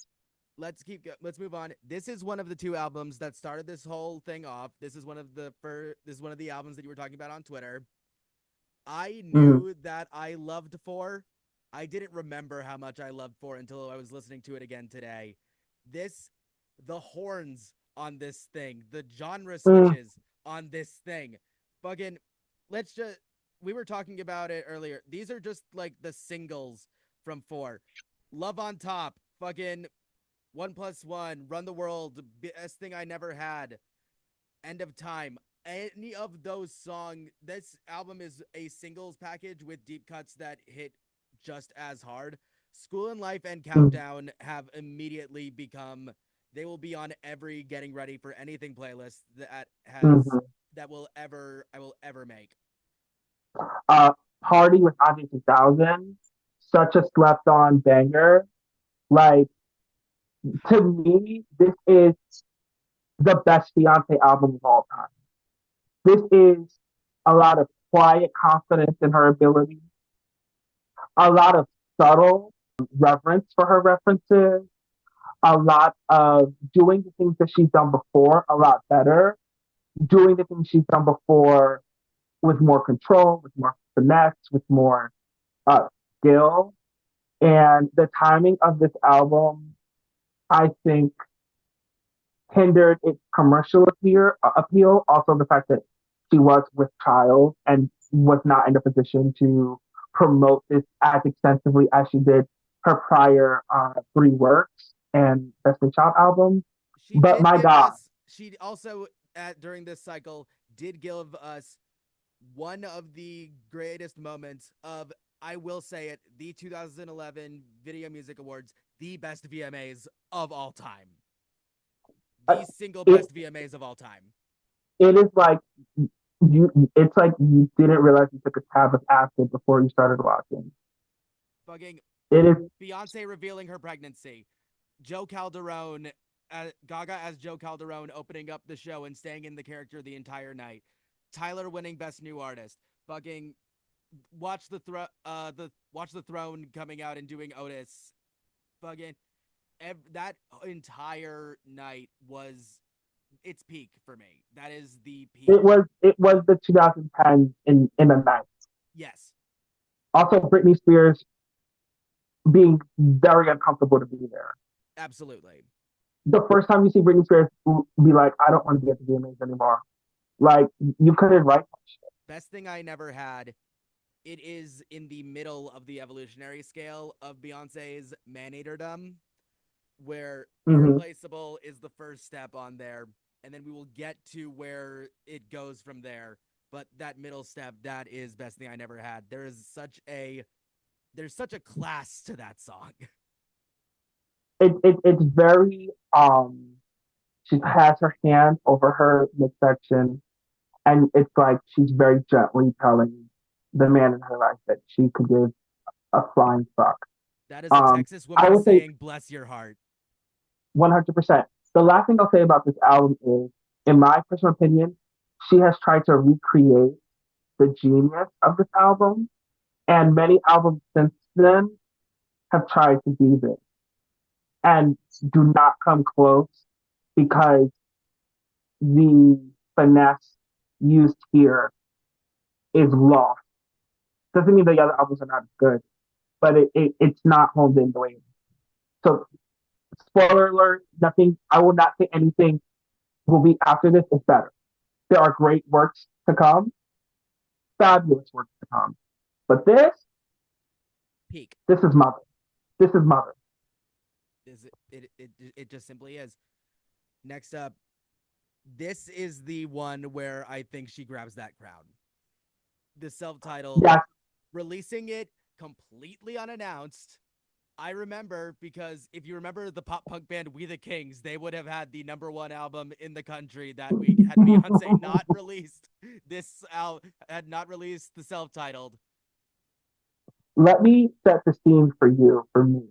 Let's move on. This is one of the two albums that started this whole thing off. This is one of the albums that you were talking about on Twitter. I Mm, knew that I loved 4. I didn't remember how much I loved 4 until I was listening to it again today. This the horns on this thing, the genre mm, switches on this thing. Fucking let's just we were talking about it earlier. These are just like the singles from 4. Love on Top, fucking 1+1, Run the World, Best Thing I Never Had, End of Time. Any of those songs, this album is a singles package with deep cuts that hit just as hard. School and Life and mm, Countdown have immediately become, they will be on every Getting Ready for Anything playlist mm. I will ever make. Uh, Party with Andre 2000, such a slept on banger. Like, to me, this is the best Beyonce album of all time. This is a lot of quiet confidence in her ability, a lot of subtle reverence for her references, a lot of doing the things that she's done before a lot better, doing the things she's done before with more control, with more finesse, with more uh, skill. And the timing of this album, I think, hindered its commercial appeal. Also, the fact that she was with child and was not in a position to promote this as extensively as she did her prior three works and Destiny Child album. She But did my give God, us, she also, during this cycle, did give us one of the greatest moments of I will say it, the 2011 Video Music Awards, the best VMAs of all time. Uh, The single It best VMAs of all time. it is like it's like you didn't realize you took a tab of acid before you started watching. Fucking It is Beyonce revealing her pregnancy. Joe Calderone, Gaga as Joe Calderone opening up the show and staying in the character the entire night. Tyler winning Best New Artist. Fucking watch the throne coming out and doing Otis. Fucking that entire night was its peak for me. That is the peak. it was the 2010s in a night. Yes, Also, Britney Spears being very uncomfortable to be there. absolutely. The first time you see Britney Spears be like, I don't want to be at the VMAs anymore. Like you couldn't write that shit. Best thing I never had. It is in the middle of the evolutionary scale of Beyonce's man-haterdom, where Mm-hmm. irreplaceable is the first step on there, and then we will get to where it goes from there. But that middle step, that is best thing I never had. There's such a class to that song. It's very she has her hand over her midsection and it's like she's very gently telling the man in her life that she could give a flying fuck. That is a Um, Texas I woman would say saying, "Bless your heart." 100%. The last thing I'll say about this album is, in my personal opinion, she has tried to recreate the genius of this album, and many albums since then have tried to do this and do not come close because the finesse used here is lost. Doesn't mean the other albums are not good, but it's not honed in the way. So, spoiler alert, nothing, I will not say anything will be after this is better. There are great works to come, fabulous works to come. But Peak this is mother. This is mother. is it just simply is. Next up, this is the one where I think she grabs that crown. The self-titled, Yes, releasing it completely unannounced. I remember because if you remember the pop punk band We the Kings, they would have had the number one album in the country that week had Beyonce not released had not released the self-titled. let me set the scene for you, for me.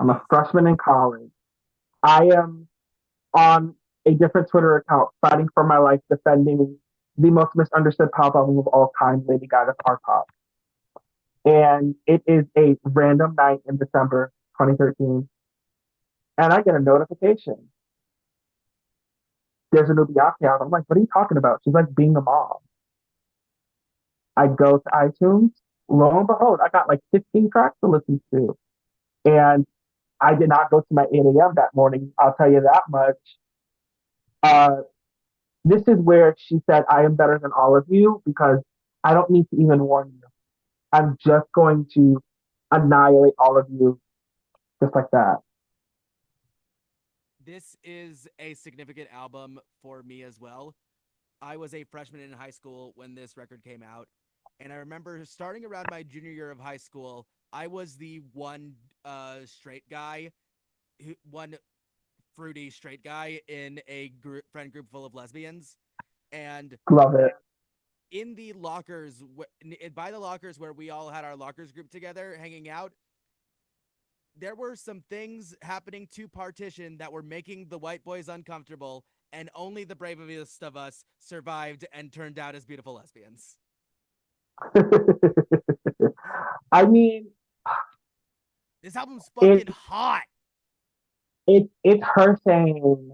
I'm a Please. freshman in college. I am on a different Twitter account fighting for my life, defending the most misunderstood pop album of all time, Lady Gaga's Art Pop. And it is a random night in December 2013, and I get a notification. There's a new Beyonce album. I'm like, what are you talking about? She's like being a mom. I go to iTunes. Lo and behold, I got like 15 tracks to listen to. And I did not go to my 8 a.m. that morning. I'll tell you that much. Uh, this is where she said, I am better than all of you because I don't need to even warn you. I'm just going to annihilate all of you just like that. This is a significant album for me as well. I was a freshman in high school when this record came out. And I remember starting around my junior year of high school, I was the one straight guy, one fruity straight guy in a friend group full of lesbians. And Love it. in the lockers, by the lockers where we all had our lockers group together hanging out, there were some things happening to partition that were making the white boys uncomfortable, and only the bravest of us survived and turned out as beautiful lesbians. I mean, This album's it fucking hot. it's her saying,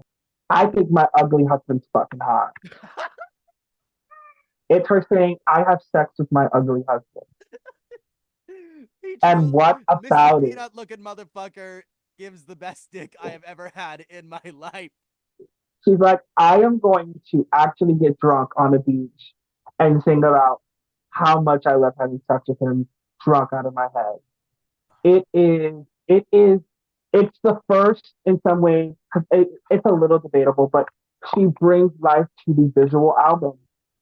I think my ugly husband's fucking hot. It's her saying, I have sex with my ugly husband. He And truly, what Mr. about it? Peanut looking motherfucker gives the best dick I have ever had in my life. She's like, I am going to actually get drunk on a beach and sing about how much I love having sex with him drunk out of my head. It is, it's the first in some ways, because it's a little debatable, but she brings life to the visual album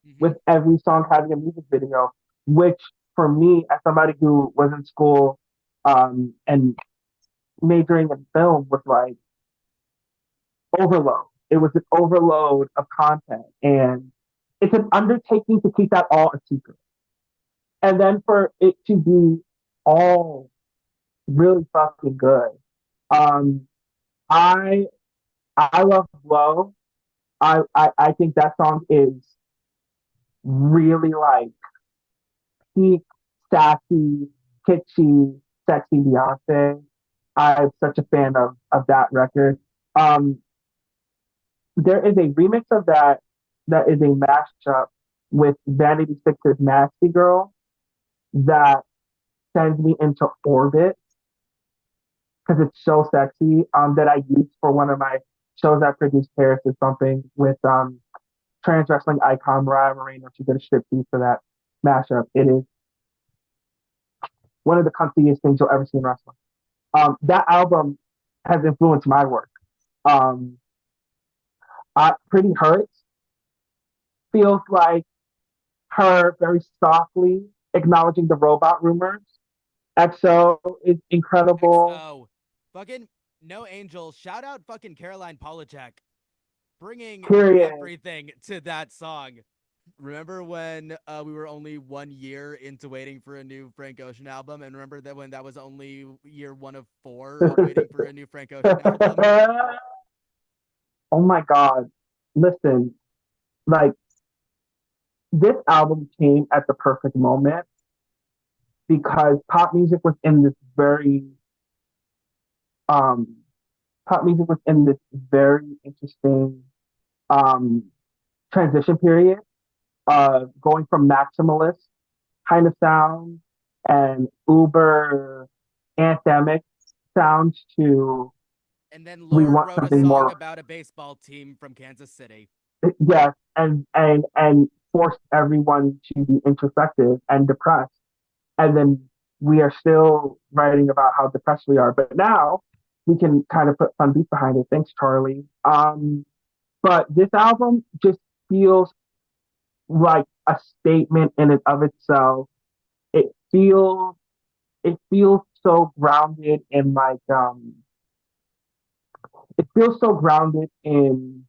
Mm-hmm. with every song having a music video, which for me, as somebody who was in school and majoring in film, was like overload. It was an overload of content, and it's an undertaking to keep that all a secret. And then for it to be all really fucking good. Um, I I love Blow. I think that song is really like peak sassy, kitschy, sexy Beyonce. I'm such a fan of that record. Um, there is a remix of that that is a mashup with Vanity Six's Nasty Girl that sends me into orbit because it's so sexy. That I used for one of my shows I produced, Paris is Something, with trans wrestling icon Mariah Moreno. She did a striptease for that mashup. It is one of the comfiest things you'll ever see in wrestling. That album has influenced my work. Um, Pretty Hurts feels like her very softly acknowledging the robot rumors. EXO is incredible. XO. Fucking No Angel. Shout out fucking Caroline Polachek bringing Period. everything to that song. Remember when we were only 1 year into waiting for a new Frank Ocean album? And remember that when that was only year one of four of waiting for a new Frank Ocean album? Oh my God. Listen, like this album came at the perfect moment because um pop music was in this very interesting um transition period, going from maximalist kind of sound and uber anthemic sounds to And then we Lord want wrote a something song more. about a baseball team from Kansas City. Yes, and forced everyone to be introspective and depressed. And then we are still writing about how depressed we are, but now we can kind of put some beat behind it. Thanks, Charlie. But this album just feels like a statement in and of itself. It feels it feels so grounded in it feels so grounded in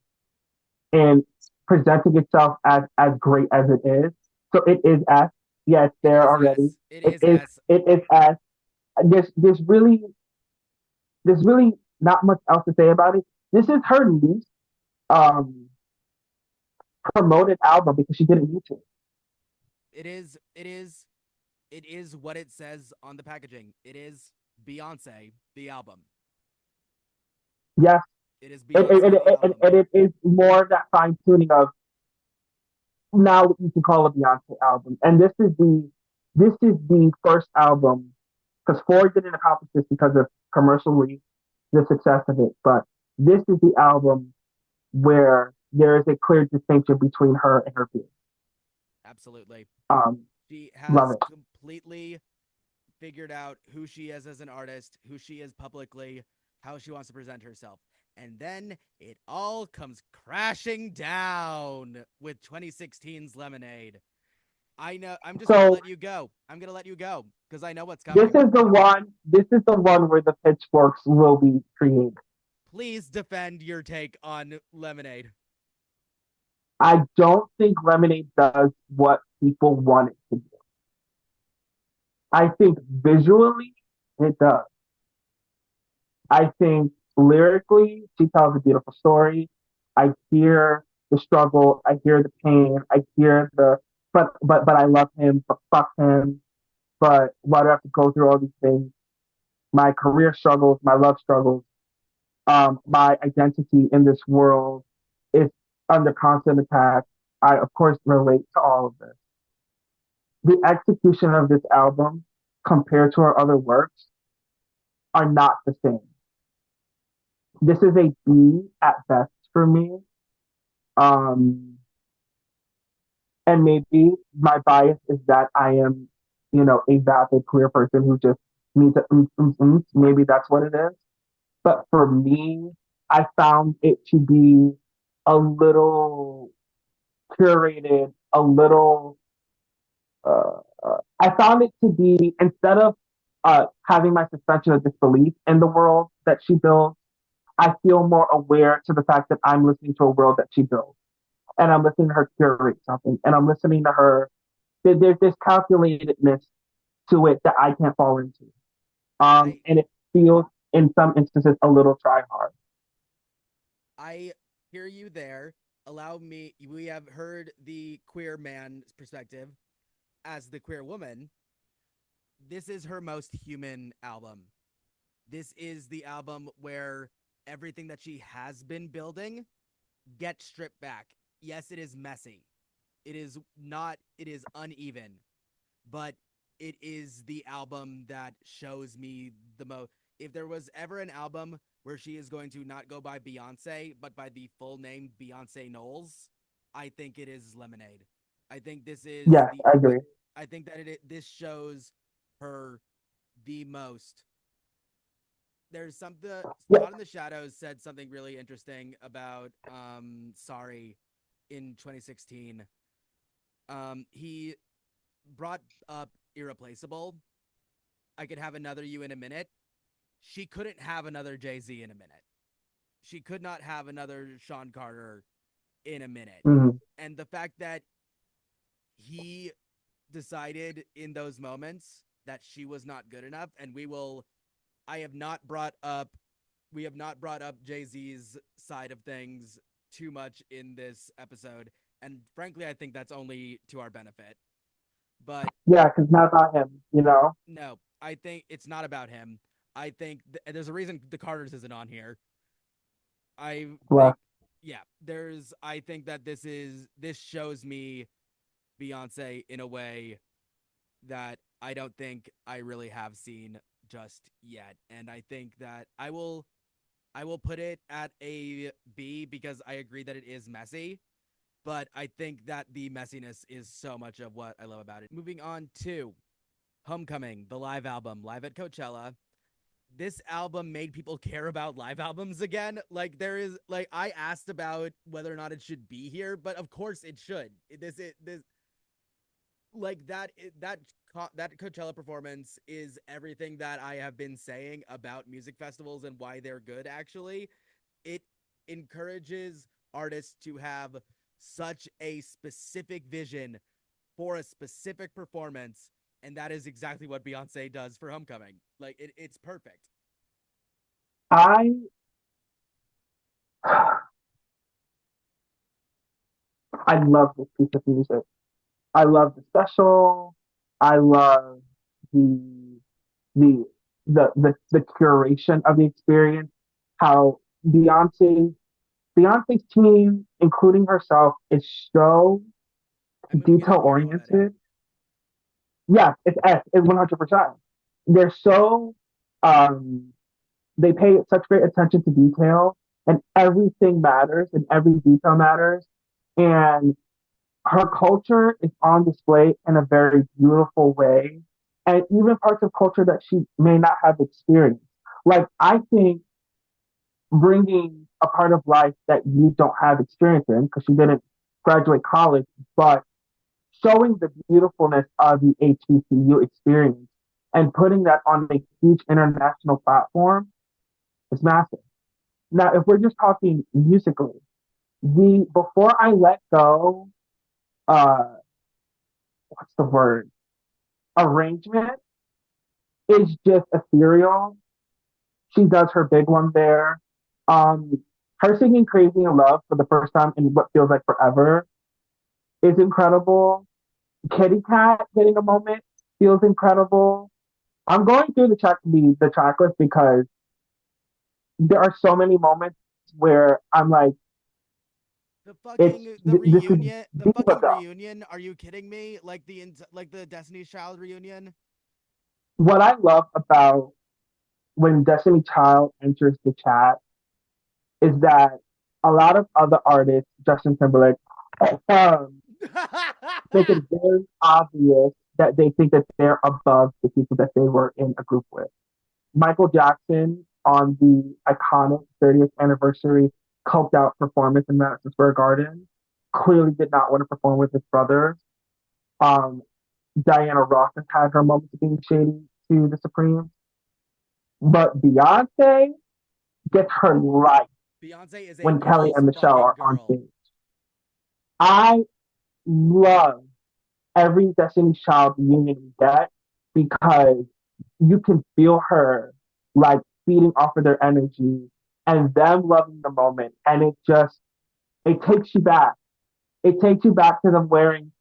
presenting itself as great as it is. So it is S. Yeah, it's It there is already. S. It It is is S. it is S. There's really not much else to say about it. This is her least um promoted album because she didn't need to. It is. It is. It is what it says on the packaging. It is Beyonce, the album. Yes, It is Beyonce, the album. it is more that fine tuning of now what you can call a Beyonce album. And this is the first album because Ford didn't accomplish this because of commercially the success of it, but this is the album where there is a clear distinction between her and her peers. Absolutely. Um, She Love has it. completely figured out who she is as an artist, who she is publicly, how she wants to present herself. And then it all comes crashing down with 2016's Lemonade. I know. I'm just going to So let you go. I'm going to let you go because I know what's this coming. is the one. This is the one where the pitchforks will be created. Please defend your take on Lemonade. I don't think Lemonade does what people want it to do. I think visually it does. I think lyrically she tells a beautiful story. I hear the struggle. I hear the pain. I hear the but I love him. But fuck him. But why do I have to go through all these things? My career struggles, my love struggles, my identity in this world is under constant attack. I of course relate to all of this. The execution of this album compared to her other works are not the same. This is a B at best for me. Um, and maybe my bias is that I am, a vapid queer person who just needs a maybe that's what it is. But for me, I found it to be a little curated, a little I found it to be, instead of having my suspension of disbelief in the world that she builds, I feel more aware to the fact that I'm listening to a world that she builds, and I'm listening to her curate something, and I'm listening to her. There's this calculatedness to it that I can't fall into, I and it feels in some instances a little try hard. I hear you there. Allow me. We have heard the queer man's perspective as the queer woman. This is her most human album. This is the album where everything that she has been building gets stripped back. Yes, it is messy. It is not, it is uneven, but it is the album that shows me the most. If there was ever an album where she is going to not go by Beyonce, but by the full name Beyonce Knowles, I think it is Lemonade. I think this is Yes, the. I agree. I think that this shows her the most. There's something. Yeah, Scott in the Shadows said something really interesting about Sorry in 2016. He brought up Irreplaceable. I could have another you in a minute. She couldn't have another Jay-Z in a minute. She could not have another Sean Carter in a minute. mhm. And the fact that he decided in those moments that she was not good enough, and I have not brought up we have not brought up Jay-Z's side of things too much in this episode, and frankly I think that's only to our benefit. But Yeah, because it's not about him, you know. no, I think it's not about him. I think there's a reason the Carters isn't on here. I Well, think yeah, I think that this shows me Beyonce in a way that I don't think I really have seen just yet. And I think that I will put it at a B because I agree that it is messy, but I think that the messiness is so much of what I love about it. Moving on to Homecoming, the live album, live at Coachella. This album made people care about live albums again. Like there is like I asked about whether or not it should be here, but of course it should. This like that Coachella performance is everything that I have been saying about music festivals and why they're good actually. It encourages artists to have such a specific vision for a specific performance, and that is exactly what Beyonce does for Homecoming. Like it's perfect. I I love this piece of music. I love the special. I love the the the curation of the experience. How Beyonce's team, including herself, is so I'm moving it detail up here. Go ahead. oriented. Yes, it's S. It's 100%. They're so um they pay such great attention to detail, and everything matters, and every detail matters. And her culture is on display in a very beautiful way, and even parts of culture that she may not have experienced. Like, I think bringing a part of life that you don't have experience in, because she didn't graduate college, but showing the beautifulness of the HBCU experience and putting that on a huge international platform is massive. Now, if we're just talking musically, the Before I Let Go, uh, what's the word? Arrangement is just ethereal. She does her big one there. Um, Her singing "Crazy in Love" for the first time in what feels like forever is incredible. Kitty Cat getting a moment feels incredible. I'm going through the track list because there are so many moments where I'm like, this is The diva fucking though. reunion. Are you kidding me? Like the Destiny's Child reunion. What I love about when Destiny Child enters the chat is that a lot of other artists, Justin Timberlake, um, make it very obvious that they think that they're above the people that they were in a group with. Michael Jackson on the iconic 30th anniversary coked out performance in Madison Square Garden clearly did not want to perform with his brothers. Um, Diana Ross has had her moments of being shady to the Supremes, but Beyonce gets her right Beyonce is a when Kelly girl's and Michelle fucking are on girl. stage. I love every Destiny's Child reunion we get because you can feel her like feeding off of their energy and them loving the moment, and it takes you back. It takes you back to them wearing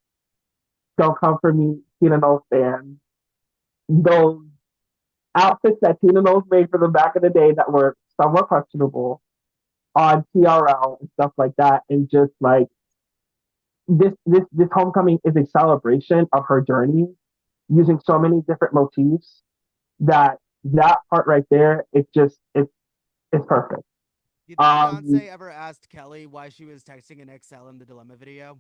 "Don't Come For Me" Tina Knowles fans, those outfits that Tina Knowles made for them back in the day that were somewhat questionable on TRL and stuff like that, and just like this homecoming is a celebration of her journey using so many different motifs that part right there, it's perfect. Do you think Um, Beyonce ever asked Kelly why she was texting an XL in the Dilemma video?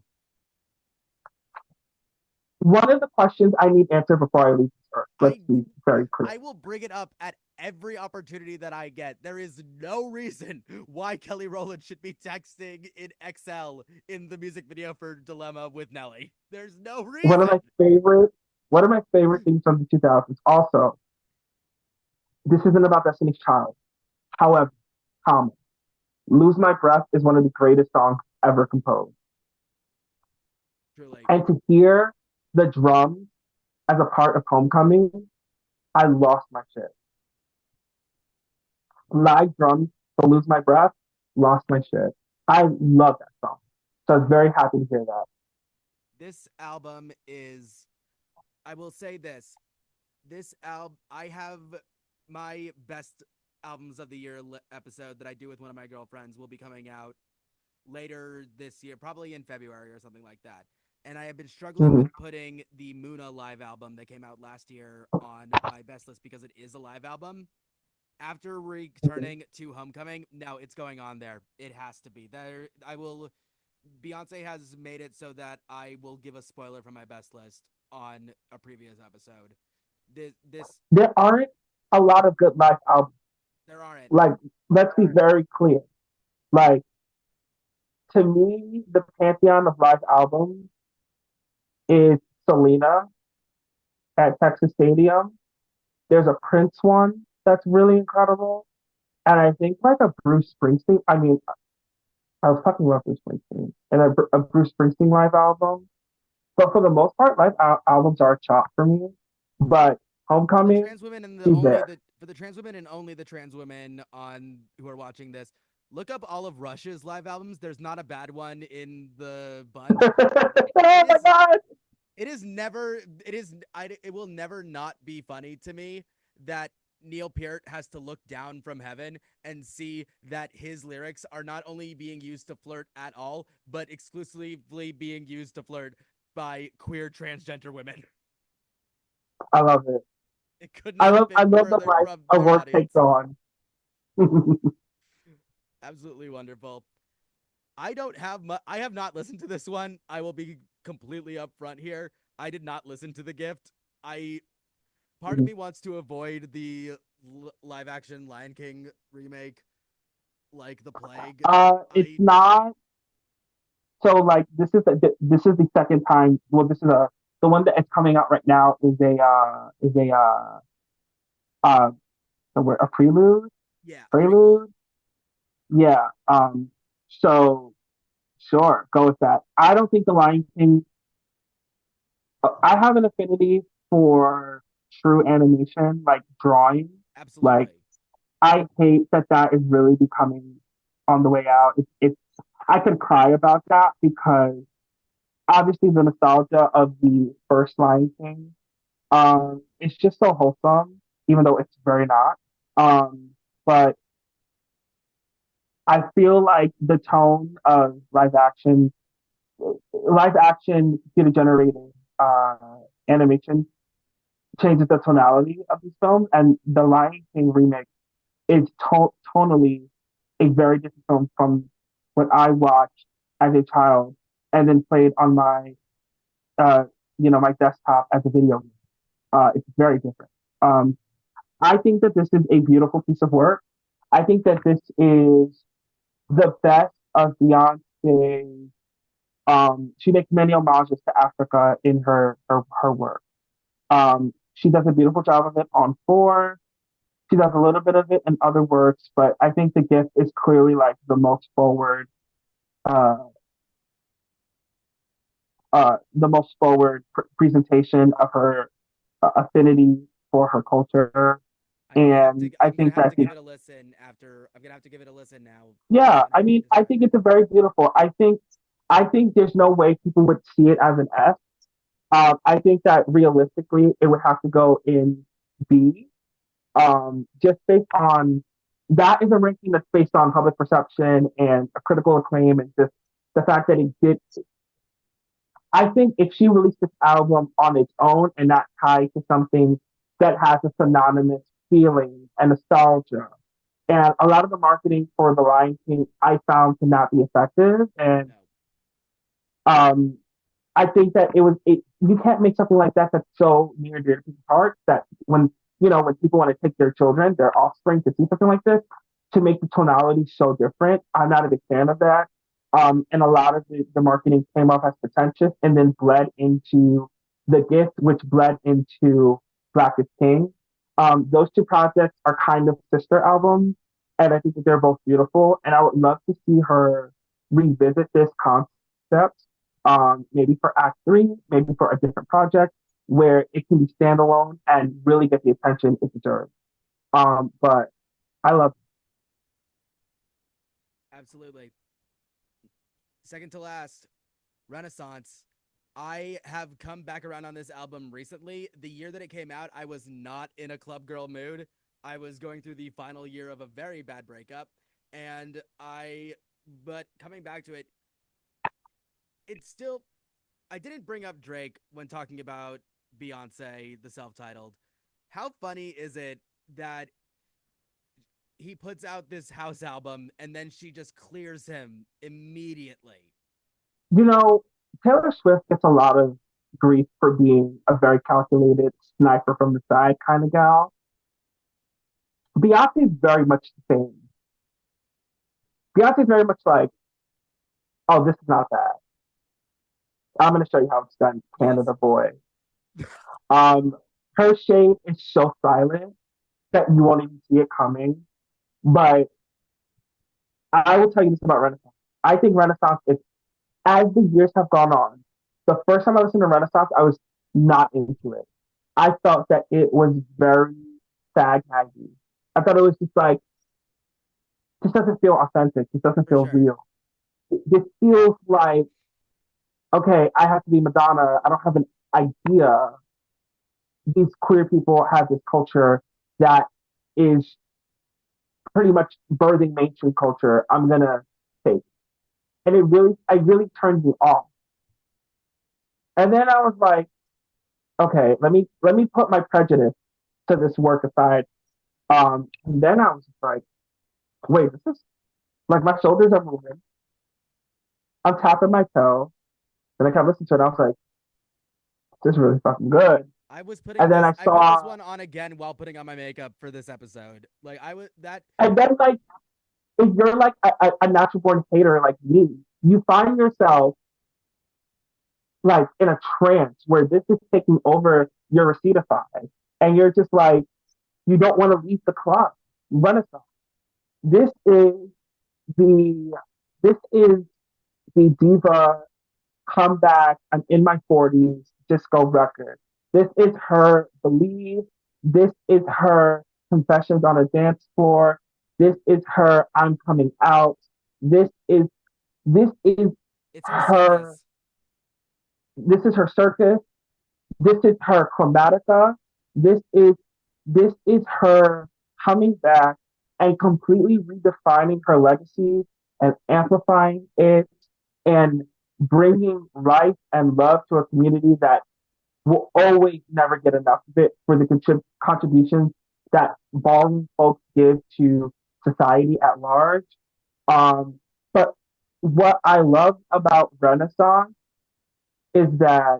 one of the questions I need answered before I leave this earth. Let's I be very clear. I will bring it up at every opportunity that I get. There is no reason why Kelly Rowland should be texting in XL in the music video for Dilemma with Nelly. There's no One of reason. my favorite one of my favorite things from the 2000s. Also, this isn't about Destiny's Child. However, comment. "Lose My Breath" is one of the greatest songs ever composed. Truly. And to hear the drums as a part of Homecoming, I lost my shit. Live drums for "Lose My Breath," lost my shit. I love that song. So I was very happy to hear that. This album is, I will say this. This album, I have my best albums of the year episode that I do with one of my girlfriends will be coming out later this year, probably in February or something like that. And I have been struggling Mhm. with putting the Muna live album that came out last year on my best list because it is a live album. After returning to Homecoming, no, it's going on there. It has to be there. I will. Beyonce has made it so that I will give a spoiler from my best list on a previous episode. This There aren't a lot of good live albums. there aren't. Like, let's be very clear. Like, to me, the pantheon of live albums is Selena at Texas Stadium. There's a Prince one that's really incredible. And I think like a Bruce Springsteen, I mean, I was fucking love Bruce Springsteen and a Bruce Springsteen live album. But for the most part, albums are a chop for me. But For the Homecoming, trans women and the she's only there. the for the trans women and only the trans women on who are watching this, look up all of Rush's live albums. There's not a bad one in the bunch. Oh It my is god! it is never it will never not be funny to me that Neil Peart has to look down from heaven and see that his lyrics are not only being used to flirt at all, but exclusively being used to flirt by queer transgender women. I love it. It could not have I been love the further life from a their work takes audience. on. Absolutely wonderful. I have not listened to this one. I will be completely upfront here. I did not listen to The Gift. I Part of me wants to avoid the live action Lion King remake like the plague. It's I not so like this is the second time. Well, this is a the one that is coming out right now is uh a prelude. Yeah, a prequel. Prelude. Yeah. So sure, go with that. I don't think the Lion King. I have an affinity for true animation, like drawing. Like Absolutely. I hate that that is really becoming on the way out. It's I could cry about that because obviously the nostalgia of the first Lion King. It's just so wholesome, even though it's very not. But I feel like the tone of live action computer generated uh, animation changes the tonality of these films, and the Lion King remake is tonally a very different film from what I watched as a child and then played on my uh, my desktop as a video game. It's very different. Um, I think that this is a beautiful piece of work. I think that this is the best of Beyonce. She makes many homages to Africa in her work. She does a beautiful job of it on four. She does a little bit of it in other works, but I think the gift is clearly like the most forward, uh, the most forward presentation of her affinity for her culture. And I I'm gonna think have that to give it a listen after. I'm gonna have to give it a listen now yeah, based on I everything mean, you just I said. think it's a very beautiful. I think there's no way people would see it as an F. I think that realistically, it would have to go in B. Just based on that is a ranking that's based on public perception and a critical acclaim, and just the fact that it did. I think if she released this album on its own and not tied to something that has a synonymous feeling and nostalgia, and a lot of the marketing for The Lion King I found to not be effective, and No, um, I think that you can't make something like that that's so near dear to people's hearts that when people want to take their children, their offspring to see something like this, to make the tonality so different. I'm not a big fan of that. And a lot of the marketing came off as pretentious and then bled into the gift, which bled into Black is King. Those two projects are kind of sister albums, and I think that they're both beautiful. And I would love to see her revisit this concept, maybe for Act Three, maybe for a different project where it can be standalone and really get the attention it deserves. But I love. absolutely. Second to last, Renaissance. I have come back around on this album recently. The year that it came out, I was not in a club girl mood. I was going through the final year of a very bad breakup, and but coming back to it, it's still. I didn't bring up Drake when talking about Beyonce, the self-titled. How funny is it that he puts out this house album and then she just clears him immediately? You know, Taylor Swift gets a lot of grief for being a very calculated sniper from the side kind of gal. Beyonce is very much the same. Beyonce is very much like, oh, this is not bad. I'm going to show you how it's done, Yes. Canada boy. Um, Her shade is so silent that you won't even see it coming. But I will tell you this about Renaissance. I think Renaissance is, as the years have gone on, the first time I listened to Renaissance, I was not into it. I felt that it was very fag haggy. I thought it was just like, this doesn't feel authentic. This doesn't For feel sure. real. This feels like, okay, I have to be Madonna. I don't have an idea. These queer people have this culture that is pretty much birthing mainstream culture. I'm gonna take, and I really turned me off. And then I was like, okay, let me put my prejudice to this work aside. And then I was just like, wait, this is like my shoulders are moving. I'm tapping my toe, and I kept listening to it. And I was like, this is really fucking good. And then I put this one on again while putting on my makeup for this episode. Like I was that and then like, if you're like a natural born hater like me, you find yourself like in a trance where this is taking over your Receiptify, and you're just like, you don't want to leave the club. Renaissance. This is the this is the diva comeback. I'm in my 40s disco record. This is her believe. This is her confessions on a dance floor. This is her I'm coming out. This is this is it's her her circus. this is her circus. This is her chromatica. This is this is her coming back and completely redefining her legacy and amplifying it and bringing life and love to a community that will always never get enough of it for the contributions that ballroom folks give to society at large. Um, but what I love about Renaissance is that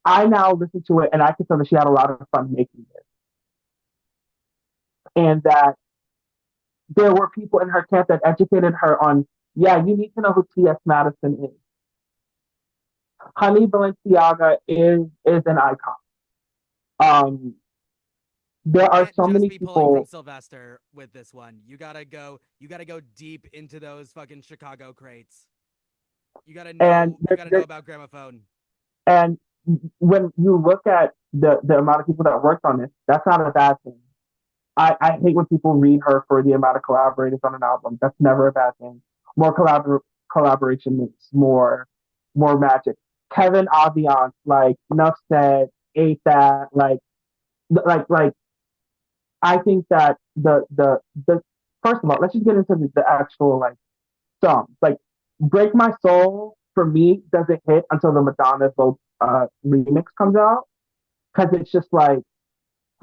I now listen to it and I can tell that she had a lot of fun making it. And that there were people in her camp that educated her on, yeah, you need to know who T.S. Madison is. Honey Balenciaga is an icon. Um, You there are can't so just many be pulling from people, Sylvester with this one. You gotta go deep into those fucking Chicago crates. and You gotta know about gramophone. and when you look at the amount of people that worked on this, that's not a bad thing. I hate when people read her for the amount of collaborators on an album. That's never a bad thing. More collaboration makes more magic. Kevin Aviance, like Nuff said, ate that, like I think that the first of all, let's just get into the actual like songs. Like Break My Soul for me doesn't hit until the Madonna Vogue remix comes out because it's just like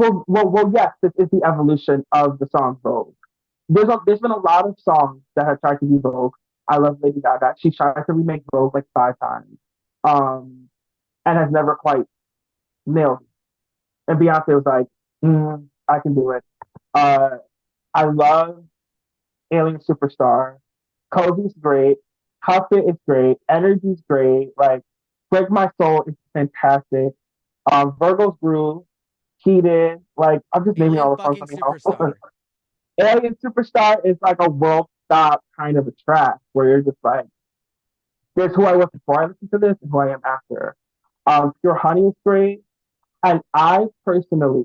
yes, this is the evolution of the song Vogue. There's been a lot of songs that have tried to be Vogue. I love Lady Gaga. She tried to remake Vogue like 5 times, um, and has never quite nailed it. And Beyonce was like, I can do it. Uh, I love Alien Superstar. Cozy's great. Huff It is great. Energy's great. Like Break My Soul is fantastic. Virgo's Groove, Heated. Like I'm just naming Alien all the songs fucking on the album. superstar. Alien Superstar is like a world stop kind of a track where you're just like, there's who I was before I listened to this and who I am after. Pure Honey is great. And I personally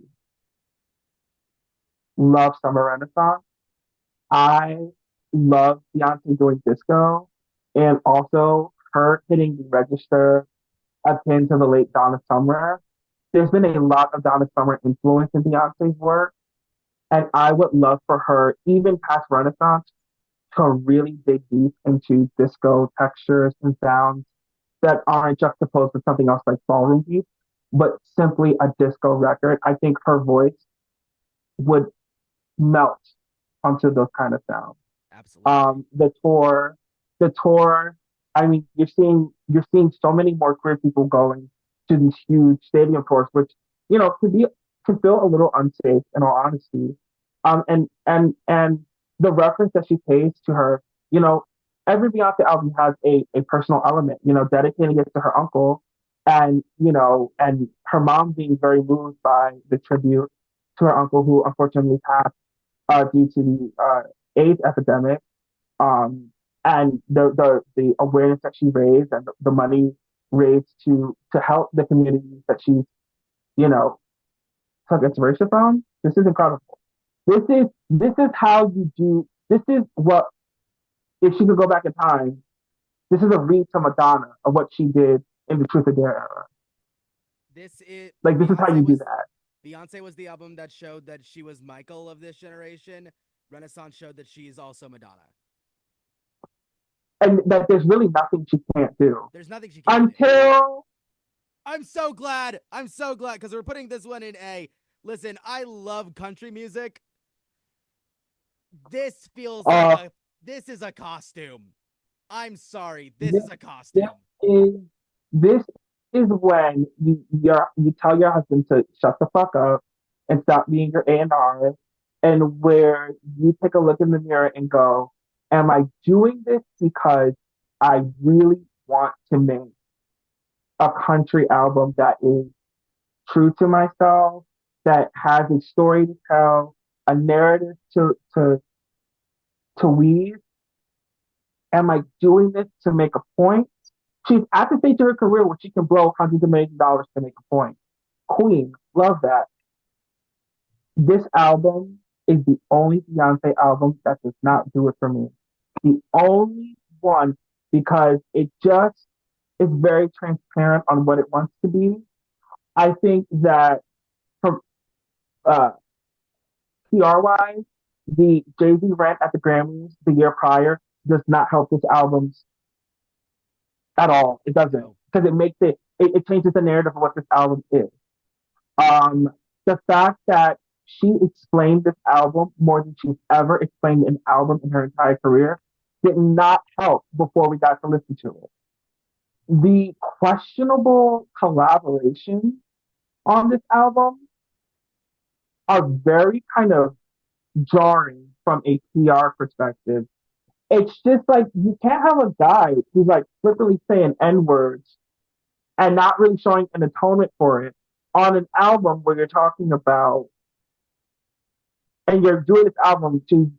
love Summer Renaissance. I love Beyonce doing disco and also her hitting the register akin to the late Donna Summer. There's been a lot of Donna Summer influence in Beyonce's work, and I would love for her, even past Renaissance, to really dig deep into disco textures and sounds that aren't juxtaposed with something else like ballroom beats, but simply a disco record. I think her voice would melt onto those kind of sounds. Absolutely. The tour, the tour. I mean, you're seeing so many more queer people going to these huge stadium tours, which can feel a little unsafe in all honesty. And the reference that she pays to her, you know, every Beyonce album has a personal element, dedicating it to her uncle, and her mom being very moved by the tribute to her uncle who unfortunately passed due to the AIDS epidemic, um, and the awareness that she raised and the money raised to help the communities that she's you know took inspiration from. This is incredible. This is how you do. This is what if she could go back in time. This is a read to Madonna of what she did in the Truth or Dare era. This is Like this is how you do that, Beyonce was the album that showed that she was Michael of this generation. Renaissance showed that she is also Madonna. and that there's really nothing she can't do There's nothing she can't do. until I'm so glad. I'm so glad because we're putting this one in A. Listen, I love country music. This feels like uh a this is a costume. I'm sorry. This this, is a this costume. is this is when you tell your husband to shut the fuck up and stop being your A&R, and where you take a look in the mirror and go, am I doing this because I really want to make a country album that is true to myself, that has a story to tell, a narrative to weave? Am I doing this to make a point? She's at the stage of her career where she can blow hundreds of millions of dollars to make a point. Queen, love that. This album is the only Beyonce album that does not do it for me. The only one, because it just is very transparent on what it wants to be. I think that from uh, PR wise, the Jay Z rant at the Grammys the year prior does not help this album's at all. It doesn't, No. because it changes the narrative of what this album is. Um, the fact that she explained this album more than she's ever explained an album in her entire career did not help before we got to listen to it. The questionable collaborations on this album are very kind of jarring from a PR perspective. It's just like you can't have a guy who's like flippantly saying N words and not really showing an atonement for it on an album where you're talking about, and you're doing this album to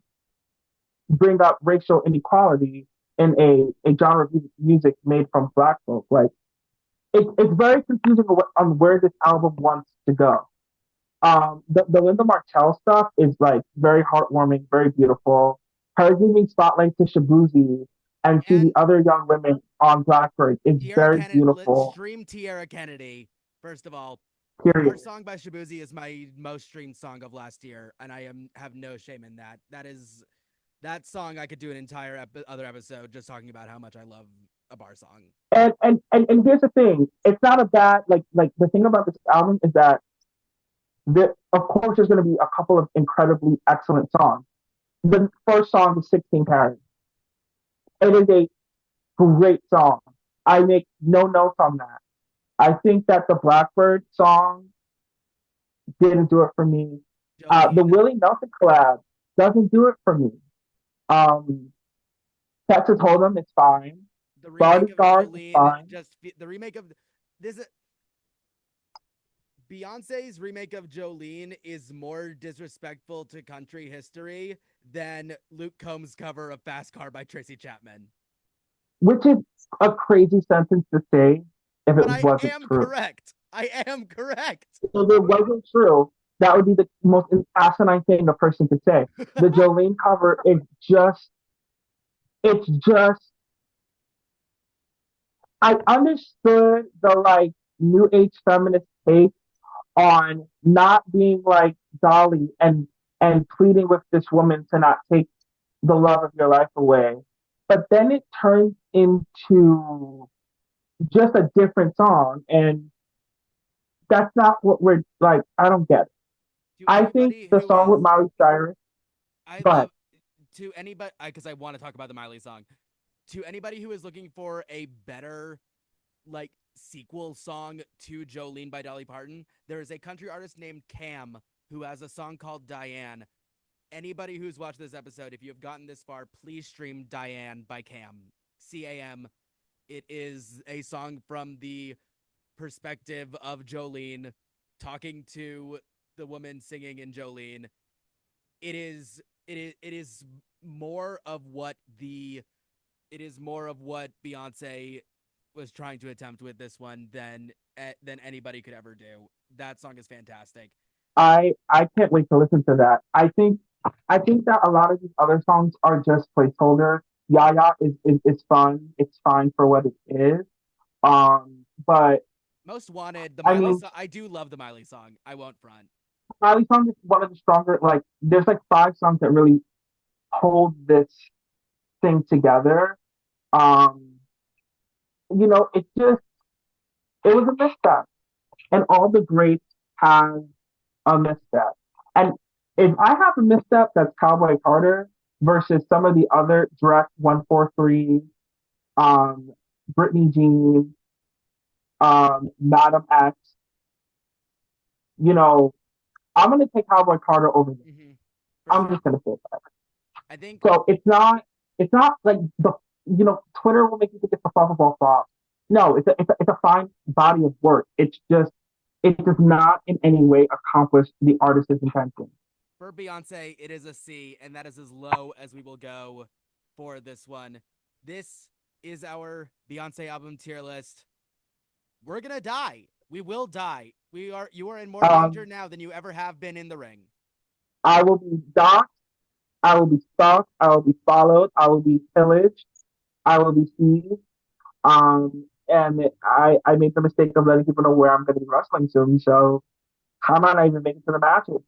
bring up racial inequality in a genre of music made from black folk. Like, it's very confusing on where this album wants to go. The Linda Martell stuff is like very heartwarming, very beautiful. Her giving spotlight to Shabuzi and to the And other young women on Blackbird is Tierra very Kennedy, beautiful. stream Tierra Kennedy. First of all, Our Period. Song by Shabuzi is my most streamed song of last year, and I have no shame in that. That song. I could do an entire other episode just talking about how much I love a bar song. And here's the thing: it's not a bad like the thing about this album is that of course there's going to be a couple of incredibly excellent songs. The first song is 16 Carats. It is a great song. I make no notes on that. I think that the Blackbird song didn't do it for me. The Jolene, Willie Nelson collab doesn't do it for me. Um, Texas Hold'em is fine. the remake of Bodyguard is Jolene, fine. just the remake of this. Beyonce's remake of Jolene is more disrespectful to country history than Luke Combs' cover of Fast Car by Tracy Chapman. Which is a crazy sentence to say if it But I wasn't am true. correct. I am correct. If it wasn't true, that would be the most asinine thing a person could say. The Jolene cover is just, I understood the like new age feminist take on not being like Dolly and pleading with this woman to not take the love of your life away. But then it turns into just a different song, and that's not what we're like. I don't get it. To I think anybody the who song with is, Miley Cyrus, I but love, to anybody, because I want to talk about the Miley song. To anybody who is looking for a better, like, sequel song to Jolene by Dolly Parton, there is a country artist named Cam who has a song called Diane. Anybody who's watched this episode, if you have gotten this far, please stream Diane by Cam. CAM. It is a song from the perspective of Jolene talking to the woman singing in Jolene. It is more of what the it is more of what Beyonce was trying to attempt with this one than anybody could ever do. That song is fantastic. I can't wait to listen to that. I think that a lot of these other songs are just placeholder. Yaya is fun. It's fine for what it is. But Most Wanted, the I Miley mean, song. I do love the Miley song. I won't front. Miley song is one of the stronger. Like, there's like five songs that really hold this thing together. Um, it was a misstep, and all the greats have a misstep. And if I have a misstep, that's Cowboy Carter versus some of the other direct 143, um, Brittany Jean, Madam X. You know, I'm gonna take Cowboy Carter over this. Mm-hmm. For I'm sure. just gonna say that. I think So it's not like Twitter will make you think it's a flop. No, it's a fine body of work. It's just it does not in any way accomplish the artist's intention. for Beyonce, it is a C, and that is as low as we will go for this one. This is our Beyonce album tier list. We're gonna die. We will die. You are in more danger Um, now than you ever have been in the ring. I will be doxxed. I will be stalked. I will be followed. I will be pillaged. I will be seized. And I made the mistake of letting people know where I'm going to be wrestling soon. So how am I not even making it to the matches?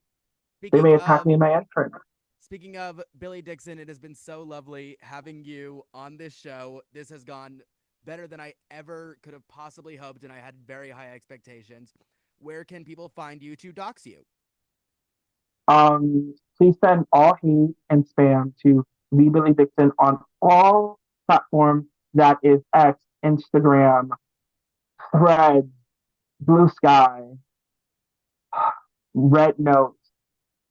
They Speaking may attack of me in my entrance. Speaking of Billy Dixon, it has been so lovely having you on this show. This has gone better than I ever could have possibly hoped, and I had very high expectations. Where can people find you to dox you? Please send all hate and spam to the Billy Dixon on all platforms. That is X, Instagram, Threads, Blue Sky, Red Note,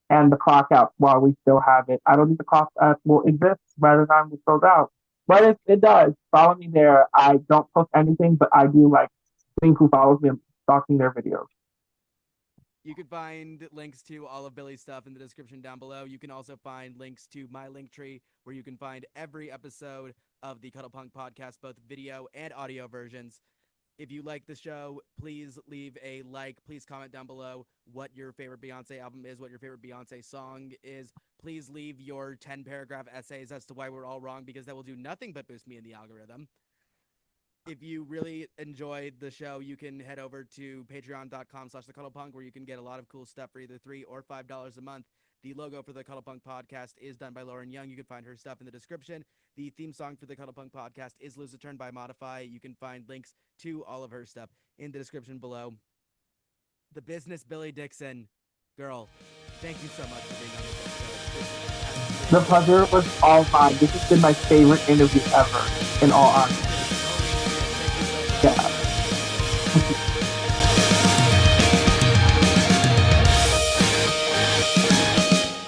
and the clock out while we still have it. I don't think the clock out will exist by the time we sold out. But if it does, follow me there. I don't post anything, but I do like think who follows me, I'm stalking their videos. You can find links to all of Billy's stuff in the description down below. You can also find links to my link tree, where you can find every episode of the Cuddlepunk podcast, both video and audio versions. If you like the show, please leave a like. Please comment down below what your favorite Beyonce album is, what your favorite Beyonce song is. Please leave your 10-paragraph essays as to why we're all wrong, because that will do nothing but boost me in the algorithm. If you really enjoyed the show, you can head over to patreon.com/thecuddlepunk, where you can get a lot of cool stuff for either $3 or $5 a month. The logo for the Cuddlepunk podcast is done by Lauren Young. You can find her stuff in the description. The theme song for the Cuddlepunk podcast is Lose a Turn by Modify. You can find links to all of her stuff in the description below. The business Billy Dixon. Girl, thank you so much for being on this episode. The pleasure was all mine. This has been my favorite interview ever, in all honesty. Yeah.